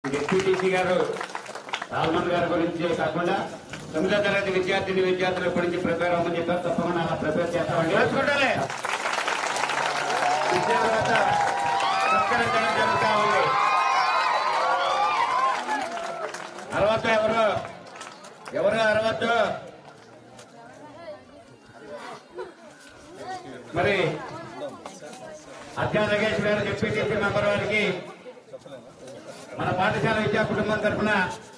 డిప్యూటీసీ గారు రాజమన్ గారి గురించి కాకుండా 9వ తరగతి విద్యార్థుల గురించి ప్రిపేర్ అవ్వమని చెప్పారు. తప్పకుండా అలా ప్రిపేర్ చేస్తామండి. నేర్చుకుంటానే విద్యావేత్త సత్కరించడం జరుగుతా ఉంది. అరవద్దు ఎవరు అరవద్దు. మరి అధ్యా నగేష్ గారు డిప్యూటీసీ మెంబర్ వారికి మన పాఠశాల విద్యా కుటుంబం తరఫున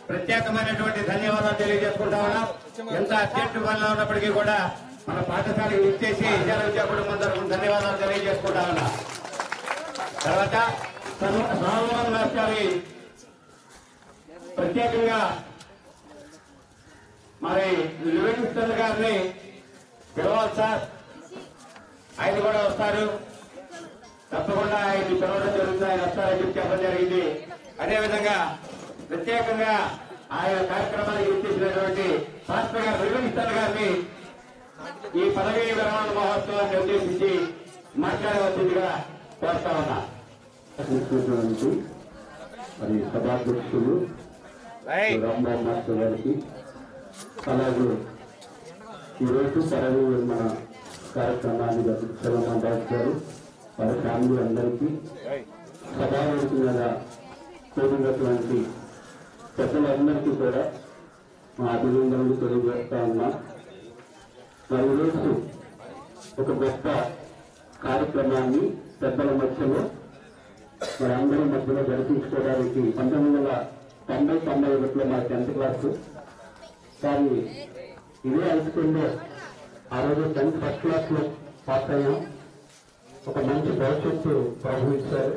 ప్రత్యేకమైనటువంటి ధన్యవాదాలు తెలియజేసుకుంటా ఉన్నాం. ఎంత అర్జెంట్ వల్ల ఉన్నప్పటికీ కూడా మన పాఠశాలకు ఇచ్చేసి విద్యా కుటుంబం తరఫున ధన్యవాదాలు తెలియజేసుకుంటా ఉన్నాం. తర్వాత రామమోహన్ దాస్ గారి ప్రత్యేకంగా మరి లివింగ్స్టన్ గారిని పిలవాలి సార్. ఆయన కూడా వస్తారు. తప్పకుండా ఆయన పిలవడం జరుగుతుంది. ఆయన వస్తారని చెప్పి చెప్పడం జరిగింది. అదేవిధంగా ప్రత్యేకంగా ఆయన కార్యక్రమానికి ఇచ్చేసినటువంటి శాస్త్రి గారు లివింగ్స్టన్ గారిని ఈ పదవీ విరమణ మహోత్సవాన్ని ఉద్దేశించి మాట్లాడవలసిందిగా కోరుతా ఉన్నా. మరి సభాధ్యక్షులు రామ్మోహన్ మాస్టర్ గారికి, అలాగే ఈరోజు పదవీ విరమణ కార్యక్రమాన్ని చలమన్ దాస్ గారు వారి ఫ్యామిలీ అందరికీ, సభావేదిక మీద కూడినటువంటి పెద్దలందరికీ కూడా మా అభినందనలు తెలియజేస్తా ఉన్నా. మరి ఈరోజు ఒక గొప్ప కార్యక్రమాన్ని పెద్దల మధ్యలో మరి అందరి మధ్యలో జరిపించుకోవడానికి 1990 మా 10th క్లాసు కానీ ఇదే హై స్కూల్లో ఆ రోజు 10th ఫస్ట్ క్లాస్ లో పాస్ అయ్యాం. ఒక మంచి భవిష్యత్తు ప్రభు ఇచ్చారు.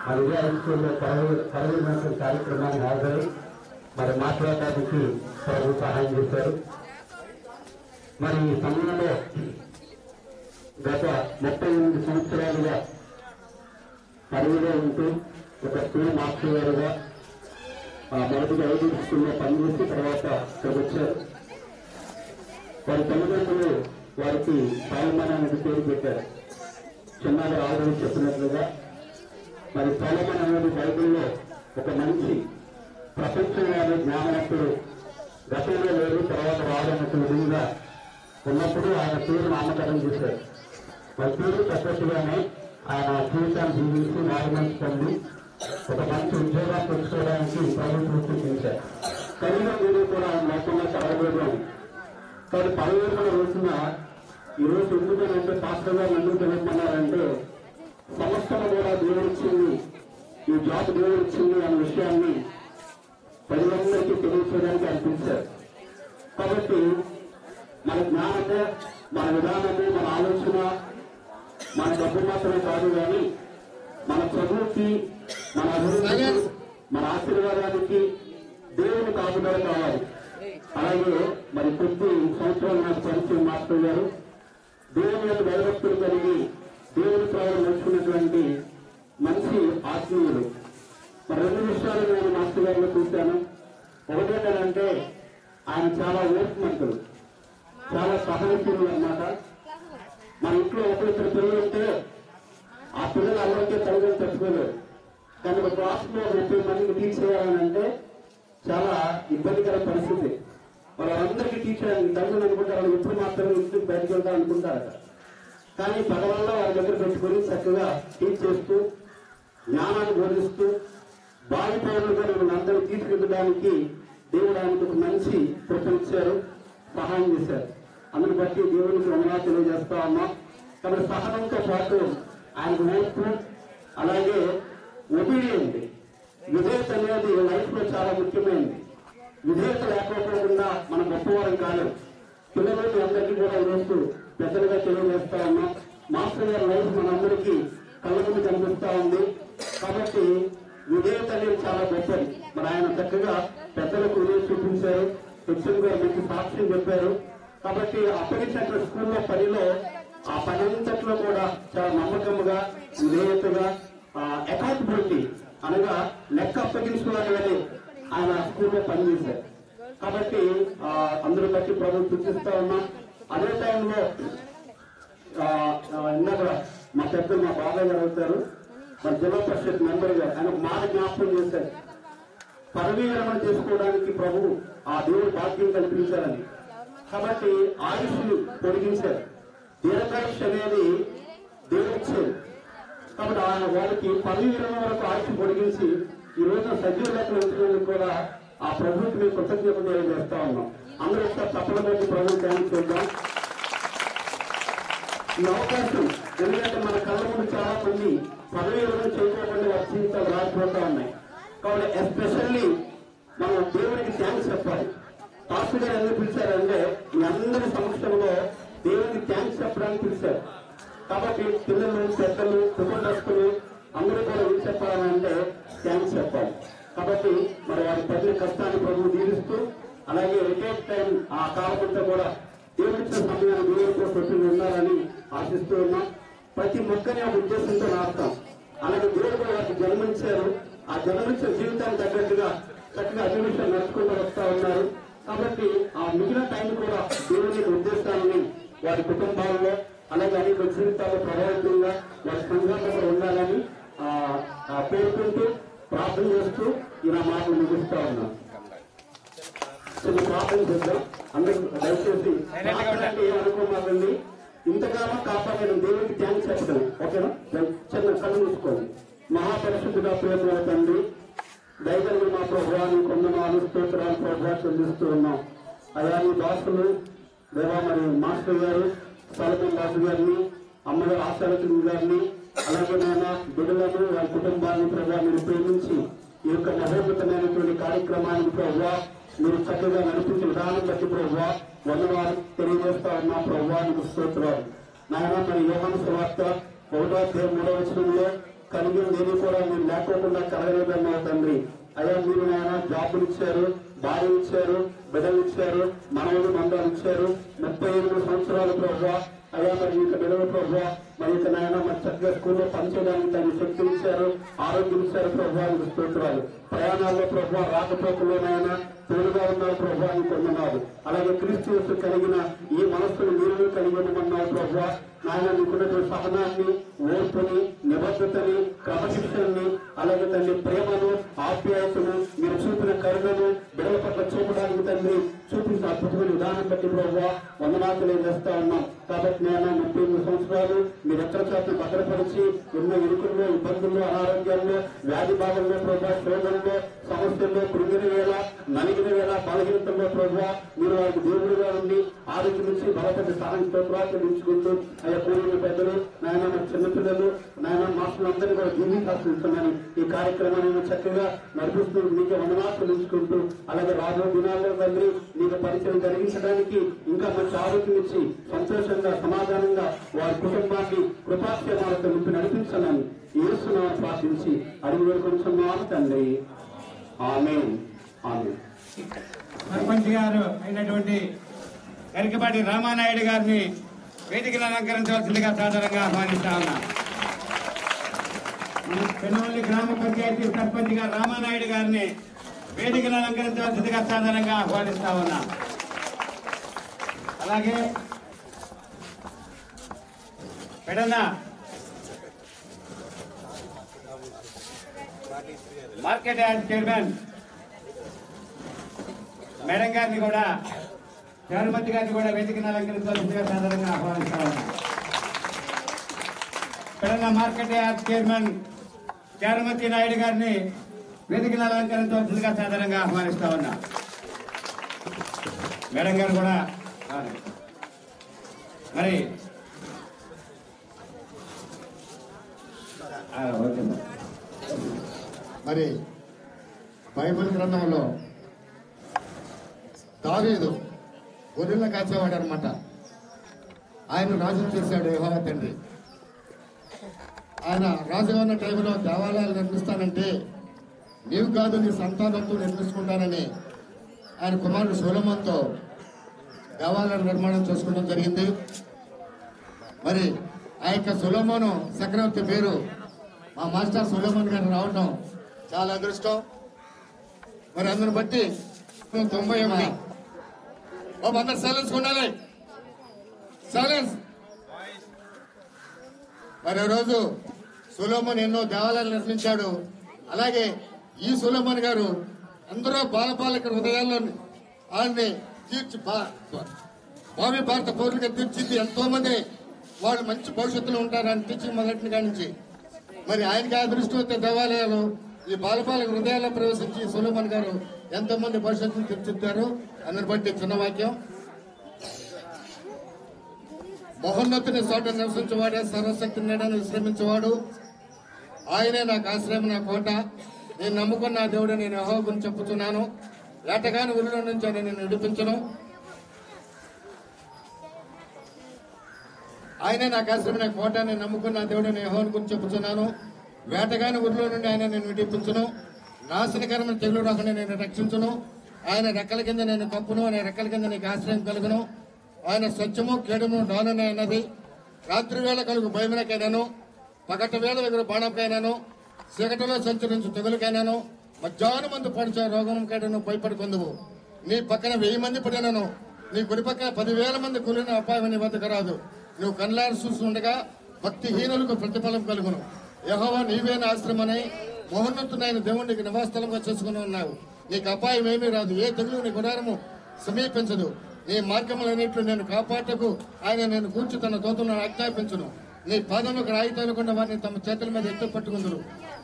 మరి ఇదే హై స్కూల్లో పదవి కార్యక్రమాన్ని హాజరై మరి మాట్లాడడానికి ప్రభు సహాయం చేశారు. మరి ఈ సమయంలో గత 38 సంవత్సరాలుగా పదవిలో ఉంటూ ఒక స్కూల్ మాస్టర్ గారుగా మొదటిగా 5 స్కూల్లో పనిచేసి తర్వాత ఇక్కడికి వచ్చారు. వారి తల్లిదండ్రులు వారికి సోలమన్ అనేది పేరు పెట్టారు. చిన్నగా ఆల్రెడీ చెప్పినట్లుగా మరి సోలమన్ అనేది బైబిల్లో ఒక మంచి ప్రపంచంలోని జ్ఞానవంతుడు, గతంలో లేదు తర్వాత రావడానికి విధంగా ఉన్నప్పుడు ఆయన పేరు నామకరణం చేశారు. వారి పేరు తగ్గట్టుగానే ఆయన జీవితాన్ని జీవించి నార్మల్స్ పొంది ఒక మంచి ఉద్యోగాన్ని తెచ్చుకోవడానికి ప్రభుత్వం సూచించారు. కనీసం మీరు కూడా ఆయన లేకుండా చదవలేదు అని. కానీ పదవిలో రోజున ఈరోజు ఎందుకంటే పాస్టర్ గారు ఎందుకు తెలుపుతున్నారంటే సమస్తము కూడా దేవుడిచ్చింది, ఈ జాబ్ దేవుడిచ్చింది అనే విషయాన్ని ప్రజలందరికీ తెలియచేయడానికి అనిపించారు. కాబట్టి మన జ్ఞానము, మన విధానము, మన ఆలోచన, మన డబ్బు మాత్రమే కాదు కానీ మన చదువుకి, మన అభివృద్ధికి, మన ఆశీర్వాదానికి దేవుని కాపుదల కావాలి. అలాగే మరి కొద్ది సంవత్సరాలు నాకు పరిచయం మాస్టర్ గారు దేవుని యొక్క భయభక్తులు కలిగి దేవుని సేవలు నేర్చుకున్నటువంటి మంచి ఆత్మీయులు. మరి 2 విషయాలు నేను మాస్టర్ గారిలో చూశాను. ఒకటేంటంటే ఆయన చాలా ఓర్పుమంతులు, చాలా సహనశీలు అన్నమాట. మన ఇంట్లో ఒకరిద్దరు పిల్లలు ఉంటే ఆ పిల్లలు అందరికీ తల్లిదండ్రులు తెచ్చుకోలేరు. కానీ ఒక క్లాస్లో 30 మందికి టీచ్ చేయాలని అంటే చాలా ఇబ్బందికర పరిస్థితి. వాళ్ళందరికీ టీచ్ చేయాలని తల్లిదండ్రులు అనుకుంటారు, వాళ్ళు ఎప్పుడు మాత్రమే ఇంటికి బయటకు వెళ్తారు అనుకుంటారట. కానీ పగవల్ల వాళ్ళ దగ్గర పెట్టుకుని చక్కగా టీచ్ చేస్తూ జ్ఞానాన్ని బోధిస్తూ బావి పౌరులుగా మిమ్మల్ని అందరూ తీసుకెళ్ళడానికి దేవుడు ఆయనకు ఒక మంచి కృపనిచ్చారు, సహాయం చేశారు. అందుని బట్టి దేవునికి వందనాలు తెలియజేస్తా ఉన్నాం. కాబట్టి సహనంతో పాటు ఆయనకు ఓర్పు, అలాగే ఒబీడియంట్, విధేయత అనేది లైఫ్ లో చాలా ముఖ్యమైనది. విధేయత లేకపోకుండా మనం గొప్పవారం కాలేం. పిల్లలకి అందరికీ కూడా ఈరోజు పెద్దలుగా తెలియజేస్తా ఉన్నాం. మాస్టర్ గారి లైఫ్ మనందరికీ కళ్ళ ముందు కనిపిస్తా ఉంది. కాబట్టి విధేయత అనేది చాలా గొప్పది. మరి ఆయన చక్కగా పెద్దలకు విధేయత చూపించారు. శిక్షణ గారు మంచి సాక్ష్యం చెప్పారు. కాబట్టి అప్పగించిన స్కూల్లో పనిలో ఆ పని అంతట్లో కూడా చాలా నమ్మకంగా, విధేయతగా, అకౌంటబిలిటీ అనగా లెక్క అప్పగించుకోవాలని ఆయన స్కూల్లో పనిచేశారు. కాబట్టి అందరూ బట్టి ప్రభుత్వం సూచిస్తా ఉన్నాం. అదే టైంలో ఇందాక మా పెద్దలు మా బాబాయ్ గారు అవుతారు, మన జిల్లా పరిషత్ మెంబర్ గా ఆయన ఒక మాట జ్ఞాపకం చేశారు. పదవీ విరమణ చేసుకోవడానికి ప్రభు ఆ దేవుడు భాగ్యం కల్పించారని. కాబట్టి ఆయుష్ని పొడిగించారు. దీర్ఘాయుష్ అనేది దేవుడు ఇచ్చారు. కాబట్టి వాళ్ళకి పదవీ విరమణ వరకు ఆయుష్ పొడిగించి ఈ రోజున సజీవ లెక్కలు ఉంచినందుకు కూడా ఆ ప్రభుత్వం మేము కృతజ్ఞతలు తెలియజేస్తా ఉన్నాం. అందరూ ఒకసారి తప్పని బట్టి ప్రభుత్వం థ్యాంక్స్ చేద్దాం. ఈ అవకాశం ఎందుకంటే మన కళ్ళ ముందు చాలా మంది పదవీ విరమణ చేయకుండా వారి జీవితాలు రాకపోతా ఉన్నాయి. కాబట్టి ఎస్పెషల్లీ మనం దేవుడికి థ్యాంక్స్ చెప్పాలి. పాస్టర్ గారు ఎందుకు పిలిచారంటే మీ అందరి సమక్షంలో దేవుడికి థ్యాంక్స్ చెప్పడానికి పిలిచారు. కాబట్టి పిల్లలు, పెద్దలు, కుటుంబస్తులు అందరూ కూడా ఏం చెప్పాలంటే థ్యాంక్స్ చెప్పాలి. కాబట్టి మరి వారి ప్రజల కష్టాన్ని ప్రభువు దీవిస్తూ అలాగే రిటైర్ టైం ఆ కాలమంతా కూడా దేవుడిచ్చిన సమయాన్ని దేవుడితో పెట్టి ఉండాలని ఆశిస్తూ ఉన్నాం. ప్రతి మొక్కని ఒక ఉద్దేశంతో నాటుతాం. అలాగే దేవుడు కూడా వారికి జన్మించారు. ఆ జన్మించిన జీవితానికి తగ్గట్టుగా చక్కగా అన్ని విషయాలు నడుచుకుంటూ వస్తా ఉన్నారు. కాబట్టి ఆ మిగిలిన టైం కూడా దేవుని ఉద్దేశాలని వారి కుటుంబాల్లో అలాగే అనేక జీవితాల్లో ప్రభావితంగా వారి సంఘాలలో ఉండాలని పేర్కొంటూ ప్రార్థన చేస్తూ ఇలా మాటలు ముగిస్తా ఉన్నాం. చిన్న ప్రార్థన చేద్దాం. అందరూ దయచేసి ఏమనుకోమాకండి. ఇంతకాలం కాపాడిన దేవుడికి థ్యాంక్స్ చెప్పడం ఓకేనా? చిన్న కళ్ళు మూసుకోండి. మహాపరిశుద్ధుగా ప్రేమ తండ్రి, దయగలిగిన మా ప్రభువా నీ కొందనాలు స్తోత్రాలు ప్రభువా చెల్లిస్తూ ఉన్నాం. అయా నీ దాసులు దేవా మరి మాస్టర్ గారు సలమన్ దాసు గారిని, అమ్మగారు ఆశాలక్ష్మి గారిని, అలాగే నాయన బిడ్డలను వారి కుటుంబాన్ని ప్రభువా మీరు ప్రేమించి ఈ యొక్క మహోన్నతమైనటువంటి కార్యక్రమానికి ప్రభువా మీరు చక్కగా నడిపించిన విధానం బట్టి ప్రభువా వందనాలు తెలియజేస్తా ఉన్నా. ప్రభువా నీకు స్తోత్రాలు. నాయన మరి యోహాను సువార్త 1:3 వచనంలో కలిగిందేది కూడా మీరు లేకోకుండా కలగలేదన్నా తండ్రి. అయ్యా మీరు నాయన జాబులు ఇచ్చారు, భార్య ఇచ్చారు, బిడ్డలు ఇచ్చారు, మనవలు మందాలు ఇచ్చారు. 38 సంవత్సరాలు ప్రభువా అయ్యా మరి ఇక బిడ్డలు ప్రభువా మరి ఇక నాయన మరి చక్కగా స్కూల్లో పనిచేయడానికి తన శక్తి ఇచ్చారు, ఆరోగ్యం ఇచ్చారు ప్రభువా నీకు స్తోత్రాలు. ప్రయాణాల్లో ప్రభువా రాకపోకల్లో నాయన తోడుగా ఉన్నారు ప్రభువా నీకు వందనాలు. అలాగే క్రీస్తు కలిగిన ఈ మనస్సును మీరు కలిగి ఉండమన్నారు ప్రభువా. నాయన నీకున్నటువంటి సహనాన్ని, ఓర్పుని, నిబద్ధతని, క్రమశిక్షణని అలాగే తండ్రి ప్రేమను, ఆప్యాయతను మీరు చూపిన కరుణను బిడ్డల పట్ల చూపడానికి తండ్రి చూపించిన అద్భుతమైన విధానం బట్టి ప్రభువా వందనాలు చేస్తా ఉన్నాం. కాబట్టి నేను 38 సంవత్సరాలు మీరు ఎక్కడ చేతను భద్రపరిచి ఎన్నో ఇరుకుల్లో, ఇబ్బందుల్లో, అనారోగ్యాల్లో, వ్యాధి బాధల్లో ప్రభువా, శోధనలో, సమస్యల్లో, కృంగిన వేళ, నలిగిన వేళ, బలహీనతల్లో ప్రభువా మీరు వారికి దేవుడిగా ఉండి ఆరోగ్యం నుంచి బలపడి స్థానం స్తోత్రాలు ఎంచుకుంటూ అయ్యా పూర్వీకుల పెద్దలు నాయన చిన్నపిల్లలు నాయన మాస్టర్లందరినీ కూడా జీవితాస్తున్నాను. ఈ కార్యక్రమాన్ని చక్కగా నడిపిస్తూ మీకు వందనాలు ఎంచుకుంటూ అలాగే రాబోయే దినాల్లో తండ్రి మీకు పరిచయం జరిగించడానికి ఇంకా మంచి ఆరోగ్యం ఇచ్చి సంతోషంగా సమాధానంగా వారి కుటుంబాన్ని కృపాక్షేమాలతో నింపి నడిపించాలని యేసునామమున ప్రార్థించి అడిగి వేడుకొంటున్నాను తండ్రి. ఆమేన్. ఆమేన్. సర్పంచ్ గారు అయినటువంటి గరికపాటి రామానాయుడు గారిని వేదికను అలంకరించవలసిందిగా సాధారణంగా ఆహ్వానిస్తా ఉన్నా. పెనుమల్లి గ్రామ పంచాయతీ సర్పంచ్ గారు రామానాయుడు గారిని వేదికను అలంకరించవలసిందిగా సాధారణంగా ఆహ్వానిస్తా ఉన్నా. అలాగే Pedana market yard chairman madam గారిని కూడా, చారుమతి గారిని కూడా వేదికను అలంకరించవలసిందిగా సాధారణంగా ఆహ్వానిస్తా ఉన్నా. Pedana market yard chairman Charumathi Naidu గారిని వేదికను అలంకరించవలసిందిగా సాధారణంగా ఆహ్వానిస్తా ఉన్నా. మేడం గారు కూడా మరి మరి బైబిల్ గ్రంథంలో దావీదు గొర్రెలను కాచేవాడు అనమాట. ఆయన రాజు చేశాడు యెహోవా తండ్రి. ఆయన రాజుగా ఉన్న టైంలో దేవాలయాలు నిర్మిస్తానంటే నీవు కాదు నీ సంతానంతో నిర్మించుకుంటానని ఆయన కుమారుడు సొలొమోనుతో దేవాలయాల నిర్మాణం చేసుకోవడం జరిగింది. మరి ఆ యొక్క సొలొమోను చక్రవర్తి పేరు మా మాస్టర్ సొలొమోన్ గారు రావటం చాలా అదృష్టం. మరి అందుని బట్టి 98 అందరు సైలెన్స్ ఉండాలి, సైలెన్స్. మరి రోజు సొలొమోన్ ఎన్నో దేవాలయాలు నిర్మించాడు. అలాగే ఈ సొలొమోన్ గారు అందరూ బాలబాలిక హృదయాల్లో ఆయన్ని తీర్చి భావి భారత పౌరులుగా తీర్చిది ఎంతో మంది వాళ్ళు మంచి భవిష్యత్తులో ఉంటారని టీచింగ్ మొదటి కాడి నుంచి. మరి ఆయనకి అదృష్టవంత దేవాలయాలు ఈ బాలబాలిక హృదయాల్లో ప్రవేశించి సొలొమన్ గారు ఎంతో మంది భవిష్యత్తును తీర్చిదిద్దారు. అందుని బట్టి చిన్న వాక్యం, మహోన్నతుని చోట నివసించేవాడే సర్వశక్తి నీడను విశ్రమించేవాడు. ఆయనే నాకు ఆశ్రయం, నా కోట. నేను నమ్ముకున్న నా దేవుడు నేను యెహోవా గురించి చెప్పుతున్నాను. వేటగాని ఊరిలో నుంచి ఆయన నేను విడిపించను. ఆయనే నాకు ఆశ్రయం, నా కోట. నేను నమ్ముకున్న నా దేవుడు నేను యెహోవా గురించి చెప్పుతున్నాను. వేటగాని ఊరిలో నుండి ఆయన నేను విడిపించును. నాశనకరమైన తెగులు రాకుండా నేను రక్షించును. ఆయన రెక్కల కింద నేను కప్పును. ఆయన రెక్కల కింద నీకు ఆశ్రయం కలుగును. ఆయన సత్యము కేడును డాలునే అన్నది. రాత్రి వేళ కలుగు భయమునకైనాను, పగటి వేళ ఎగురు బాణంకైనాను, చీకటిలో సంచరించు తెగులకైనాను, మధ్యాహ్నం మందు పడిచే రోగంకైనాను భయపడుకుందువు. నీ పక్కన 1000 మంది పడినను, నీ కుడి పక్కన 10,000 మంది కూలిన అపాయం నీ వద్దకు రాదు. నువ్వు కళ్ళారు చూస్తుండగా భక్తిహీనులకు ప్రతిఫలం కలుగును. యెహోవా నీవే నా ఆశ్రమమని మహోన్నతుడైన దేవునికి నివాసస్థలంగా చేసుకుని ఉన్నావు. నీకు అపాయం ఏమీ రాదు, ఏ తెగులు నీ గుడారము సమీపించదు. నీ మార్గములన్నింటిలో నేను కాపాటకు ఆయన నేను కూర్చు తన దూతను ఆజ్ఞాపించును. నీ పాదములకు రాయి తగలకుండా వారిని తమ చేతుల మీద ఎత్తు పట్టుకుందురు.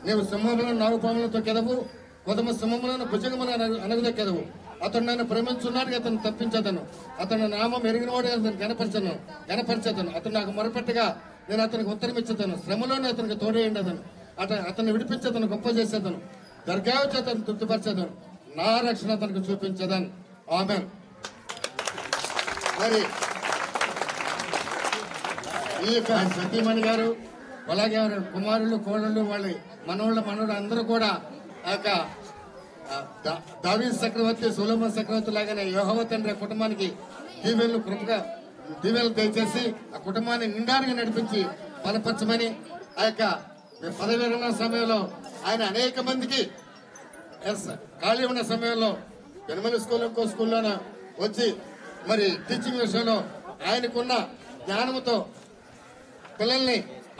నీవు సింహములను నాగుపాములతో కెదవు, కొదమ సింహములను భుజగములను అనగదెక్కెదవు. అతను నన్ను ప్రేమించున్నాడు, అతను తప్పించదను. అతను నామం ఎరిగిన వాడు అతను గణపరచదను. అతను నాకు మొరపెట్టగా నేను అతనికి ఉత్తరం ఇచ్చేదను. శ్రమలోనే అతనికి తోడే ఉండదను. అతన్ని విడిపించేదను, గొప్ప చేసేదను. దర్గావు చేతను తృప్తిపరచదను. నా రక్షణ అతనికి చూపించదను. ఆమేన్. మరి ఈ యొక్క సతీమణి గారు, అలాగే కుమారులు, కోడళ్ళు, వాళ్ళ మనోళ్ళు అందరూ కూడా ఆ యొక్క దావీదు చక్రవర్తి, సొలొమోను చక్రవర్తి లాగానే యెహోవా తండ్రి కుటుంబానికి దీవెనలు దయచేసి ఆ కుటుంబాన్ని నిండారుగా నడిపించి బలపరచమని, ఆ యొక్క పదవి విరమణ సమయంలో ఆయన అనేక మందికి ఖాళీ ఉన్న సమయంలో పెనుమల స్కూల్లోనే వచ్చి మరి టీచింగ్ విషయంలో ఆయనకున్న జ్ఞానంతో పిల్లల్ని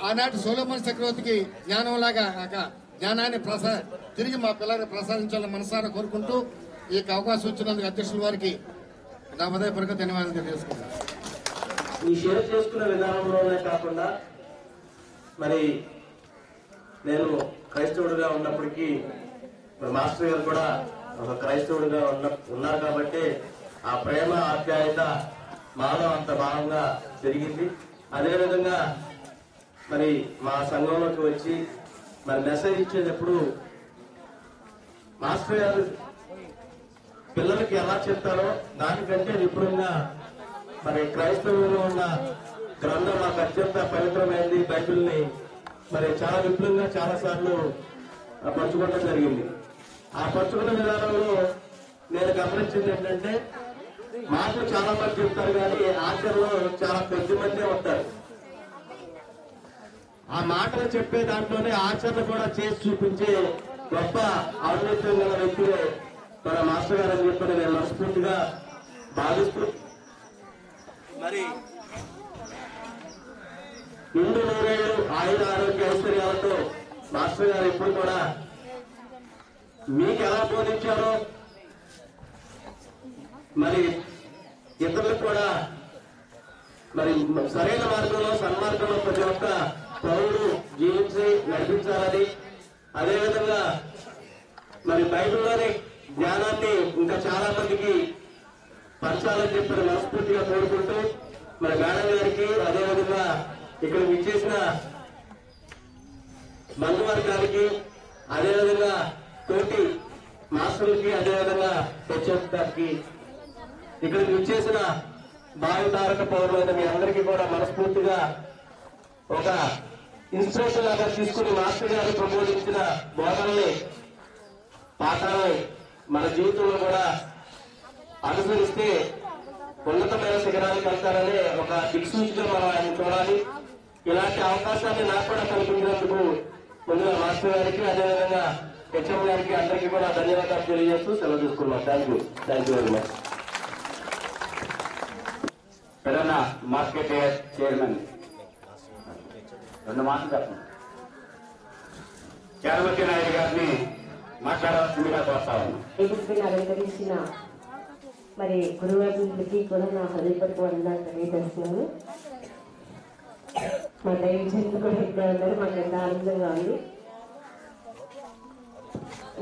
ఆనాటి సొలొమోను చక్రవర్తికి జ్ఞానంలాగా జ్ఞానాన్ని తిరిగి మా పిల్లల్ని ప్రసాదించాలని మనసారా కోరుకుంటూ ఈ యొక్క అవకాశం ఇచ్చినందుకు అధ్యక్షుల వారికి నా హృదయపూర్వక ధన్యవాదాలు తెలియజేసుకుంటాను. ఈ షేర్ చేసుకునే విధానంలోనే కాకుండా మరి నేను క్రైస్తవుడిగా ఉన్నప్పటికీ మరి మాస్టర్ గారు కూడా ఒక క్రైస్తవుడిగా ఉన్నారు కాబట్టి ఆ ప్రేమ ఆప్యాయత మాలో అంత భాగంగా జరిగింది. అదేవిధంగా మరి మా సంఘంలోకి వచ్చి మరి మెసేజ్ ఇచ్చేటప్పుడు మాస్టర్ గారు పిల్లలకి ఎలా చెప్తారో దానికంటే నిపుణంగా మరి క్రైస్తవుల్లో ఉన్న గ్రంథం మాకు అత్యంత పవిత్రమైనది బైబిల్ని మరి చాలా విపులంగా చాలా సార్లు పంచుకోవడం జరిగింది. ఆ పంచుకున్న విధానంలో నేను గమనించింది ఏంటంటే మాకు చాలా మంది చెప్తారు కానీ ఆచరణలో చాలా కొద్ది మందే వస్తారు. ఆ మాటలు చెప్పే దాంట్లోనే ఆచరణ కూడా చేసి చూపించే గొప్ప ఔన్నత్యం గల వ్యక్తులే మన మాస్టర్ గారు అని చెప్పని నేను మనస్ఫూర్తిగా భావిస్తూ మరి నిండు 100 ఏళ్ళు ఆయుర ఆరోగ్య ఐశ్వర్యాలతో మాస్టర్ గారు ఎప్పుడు కూడా మీకు ఎలా బోధించారో మరి ఇతరులకు కూడా మరి సరైన మార్గంలో సన్మార్గంలో ప్రతి ఒక్క పౌరుడు జీవించి నడిపించాలని, అదేవిధంగా మరి బైబిల్లోని జ్ఞానాన్ని ఇంకా చాలా మందికి పంచాలని చెప్పి మనస్ఫూర్తిగా కోరుకుంటూ మరి మేడం గారికి, అదేవిధంగా ఇక్కడ విచ్చేసిన బంధువర్గానికి, అదేవిధంగా తోటి మాస్టర్లకి, అదేవిధంగా హెచ్ఎఫ్ గారికి, ఇక్కడికి విచ్చేసిన భావితారక పౌరులైన మీ అందరికీ కూడా మనస్ఫూర్తిగా ఒక ఇన్స్పిరేషన్ లాగా తీసుకుని మాస్టర్ గారు ప్రబోధించిన బోధనల్ని, పాఠాలని మన జీవితంలో కూడా అనుసరిస్తే ఉన్నతమైన శిఖరానికి వెళ్తారనే ఒక దిక్సూచిగా మనం ఆయన చూడాలి. ఇలాంటి అవకాశాన్ని నాకు కూడా కల్పించినందుకు ముందుగా మాస్టర్ గారికి, అదేవిధంగా హెచ్ఎం గారికి అందరికీ కూడా ధన్యవాదాలు తెలియజేస్తూ సెలవు తీసుకున్నాం. Thank you very much. Peddanna market chairman 2 మాటలు చెప్పండి. చారుమతి నాయుడు గారిని మాట్లాడాల్సిందిగా కోరుతా ఉన్నాం. వేదికపైన అలంకరించిన మరి గురువులకి కూడా నా హృదయపూర్వక వందనాలు తెలియజేస్తున్నాను. మా దైవజనులు కూడా ఇక్కడ ఉన్నారు, మాకు ఎంత ఆనందంగా ఉంది.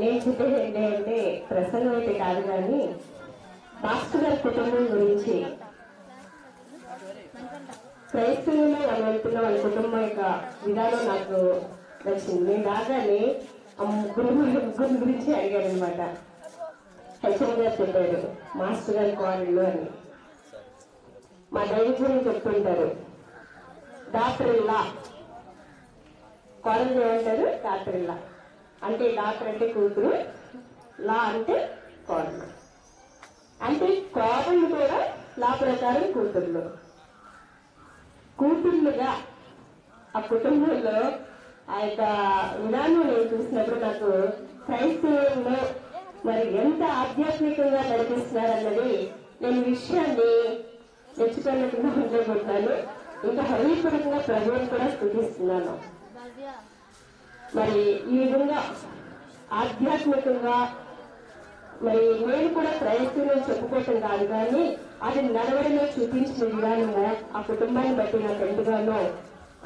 నేను చెప్పేది ఏంటంటే ప్రసంగం అయితే కాదు, కానీ పాస్టర్ గారి కుటుంబం గురించి క్రైస్తవులు అని వెళ్తున్న వాళ్ళ కుటుంబం యొక్క విధానం నాకు నచ్చింది. నేను రాగానే ఆ ముగ్గురు గురించి అడిగాను అనమాట. హెచ్ఎం గారు చెప్పారు మాస్టర్ గారి కోడళ్ళు అని. మా దైవజనులు చెప్తుంటారు డాక్టర్ ఇల్లా, కోడలు ఏమంటారు డాక్టర్ ఇల్లా. అంటే డాక్టర్ అంటే కూతురు, లా అంటే కోడలు. అంటే కోడళ్ళు కూడా లా ప్రకారం కూతుర్లుగా ఆ కుటుంబంలో ఆ యొక్క విధానం నేను చూసినప్పుడు నాకు క్రైస్తవంలో మరి ఎంత ఆధ్యాత్మికంగా నడిపిస్తున్నారన్నది నేను విషయాన్ని తెచ్చుకున్నట్టుగా ఉండబోతున్నాను. ఇంకా హృదయపూర్వకంగా ప్రభువుని కూడా స్తుతిస్తున్నాను. మరి ఈ విధంగా ఆధ్యాత్మికంగా మరి నేను కూడా క్రైస్తవులను చెప్పుకోవటం కాదు, కానీ అది నడవడిలో చూపించిన విధానము ఆ కుటుంబాన్ని బట్టి నాకు ఎంతగానో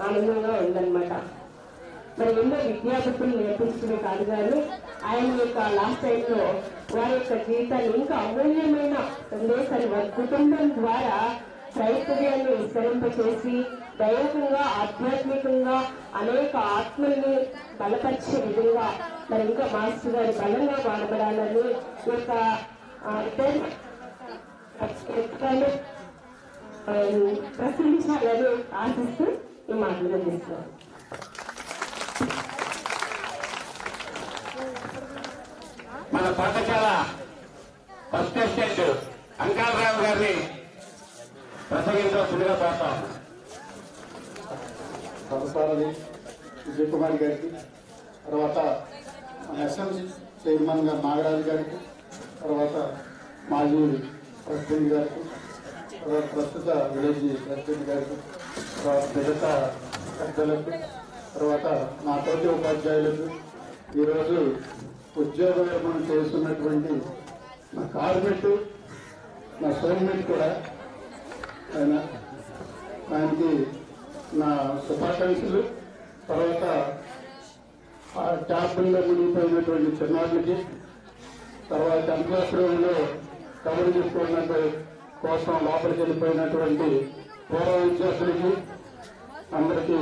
ఆనందంగా ఉందన్నమాట. మరి ఎన్నో విద్యాబుద్ధులు నేర్పించడమే కాదు, కానీ ఆయన యొక్క లాస్ట్ టైంలో వారి యొక్క జీవితాన్ని ఇంకా అమూల్యమైన సందేశాన్ని వారి కుటుంబం ద్వారా క్రైస్తవ్యాన్ని విస్తరింపచేసి దైవికంగా ఆధ్యాత్మికంగా అనేక ఆత్మల్ని బలపరిచే విధంగా మరి ఇంకా మాస్టర్ గారు బలంగా వాడబడాలని ఈ యొక్క ప్రశ్నించాలని ఆశిస్తూ ఈ మాటలు అందిస్తున్నాను. మన పాఠశాల ఫస్ట్ అసిస్టెంట్ అంకాలరావు గారిని ప్రసంగించవలసిందిగా కోరుతాం. ప్రొఫెసర్ విజయ్ కుమార్ గారికి, తర్వాత ఎస్ఎంసీ చైర్మన్ గారు నాగరాజు గారికి, తర్వాత మాజీ ప్రెసిడెంట్ గారికి, తర్వాత ప్రస్తుత విలేజ్ ప్రెసిడెంట్ గారికి, తర్వాత మిగతా పెద్దలకు, తర్వాత నా తోటి ఉపాధ్యాయులకు, ఈరోజు ఉద్యోగ విరమణ చేస్తున్నటువంటి నా కార్మికుడు, నా సోల్మేట్ కూడా ఆయనకి నా శుభాకాంక్షలు. తర్వాత ఆ ట్యాబ్లో మునిగిపోయినటువంటి చిన్నారులకి, తర్వాత 10th క్లాస్ రూమ్లో కబడ్డీ చెప్పుకున్న కోసం లోపలికి వెళ్ళిపోయినటువంటి పూర్వ విద్యార్థులకి అందరికీ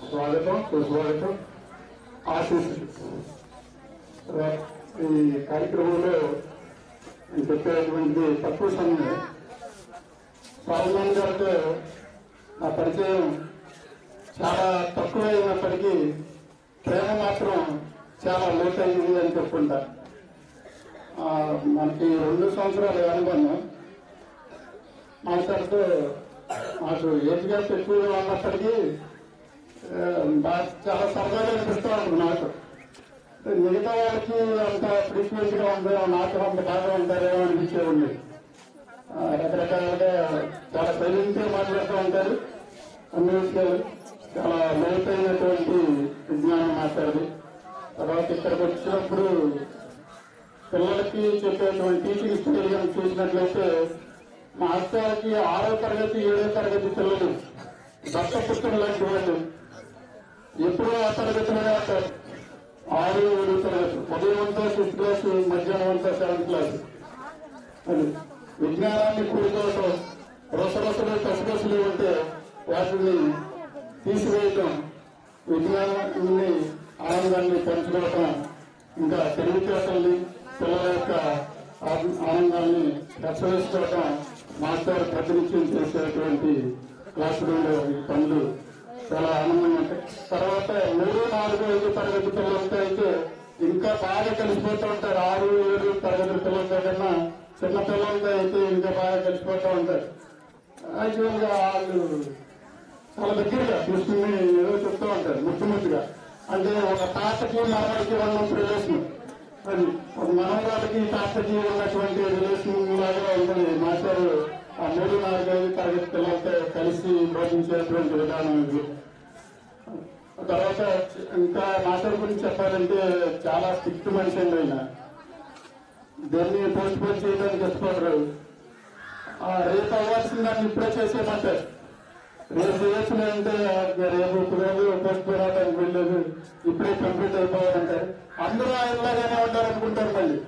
స్వాగతం, సుస్వాగతం, ఆశీస్సులు. ఈ కార్యక్రమంలో చెప్పేటువంటి తక్కువ సమయం సల్మాన్ గారితో నా పరిచయం చాలా తక్కువైనప్పటికీ ప్రేమ మాత్రం చాలా లోతైంది అని చెప్పుకుంటా. మనకి 2 సంవత్సరాలు అనుకున్నాం. మాట్లాడుతూ నాకు ఏజ్ గ్యాప్ ఎక్కువగా ఉన్నప్పటికీ చాలా సరదాగా అనిపిస్తూ ఉంటుంది. నాకు మిగతా వాళ్ళకి అంత ఫ్రీక్వెంట్ గా ఉందో నాకు అంత బాగా ఉంటారేమో అనిపించే ఉంది. రకరకాలుగా చాలా సైలెంట్గా మాట్లాడుతూ ఉంటారు. అన్ని విషయాలు చాలా లోతైనటువంటి విజ్ఞానం మాట్లాడదు. తర్వాత ఇక్కడికి వచ్చినప్పుడు పిల్లలకి చెప్పేటువంటి టీచింగ్ స్టైల్ చూసినట్లయితే మా అత్తకి 6వ తరగతి 7వ తరగతి పిల్లలు దత్తపుత్రులు లాంటి వాళ్ళు ఎప్పుడూ ఆ తరగతిలోనే ఉంటారు. 6, 7 తరగతి, ఉదయం అంతా 6th క్లాస్, మధ్యాహ్నం అంతా 7th క్లాస్. అది విజ్ఞానాన్ని కూడుకోవటం, రసరసలు కసరసలు ఉంటే వాటిని తీసివేయటం, విజ్ఞానాన్ని ఆనందాన్ని పెంచుకోవటం, ఇంకా తెలివితేటల్ని పిల్లల యొక్క ఆనందాన్ని ప్రసవించుకోవటం మాస్టర్ ప్రతినిత్యం చేసేటువంటి క్లాస్ రూమ్లో ఈ పనులు చాలా ఆనందంగా ఉంటాయి. తర్వాత 3, 4, 5 తరగతి పిల్లలతో అయితే ఇంకా బాగా కలిసిపోతూ ఉంటారు. 6, 7 తరగతి పిల్లలతో కన్నా చిన్న పిల్లలతో అయితే ఇంకా బాగా కలిసిపోతూ ఉంటారు. యాక్చువల్గా వాళ్ళు చాలా దగ్గరగా తీసుకుని ఏదో చెప్తూ ఉంటారు ముద్దుగా. అంటే ఒక తాతకి మనవడికి ఉన్నంత రిలేషన్, అది ఒక మనవరాలకి తాతకి ఉన్నటువంటి రిలేషన్ లాగా ఉంటుంది. మాస్టర్ ఆ 3, 4, 5 తరగతి పిల్లలతో కలిసి బోధించేటువంటి విధానం ఇది. తర్వాత ఇంకా మాస్టర్ గురించి చెప్పాలంటే చాలా స్ట్రిక్ట్ మనిషి అండి ఆయన. దాన్ని పోస్ట్ పోన్ చేయడానికి ఇష్టపడరు. రేపు అవ్వాల్సిన దాన్ని ఇప్పుడే చేసేయమంటారు. రేపు చేయొచ్చులే అంటే రేపు కుదరదు, పోస్ట్ పోన్ అవడానికి వెళ్ళలేదు, ఇప్పుడే కంప్లీట్ అయిపోవాలంటారు. అందరూ ఆయనలాగానే ఉంటారనుకుంటారు. మళ్ళీ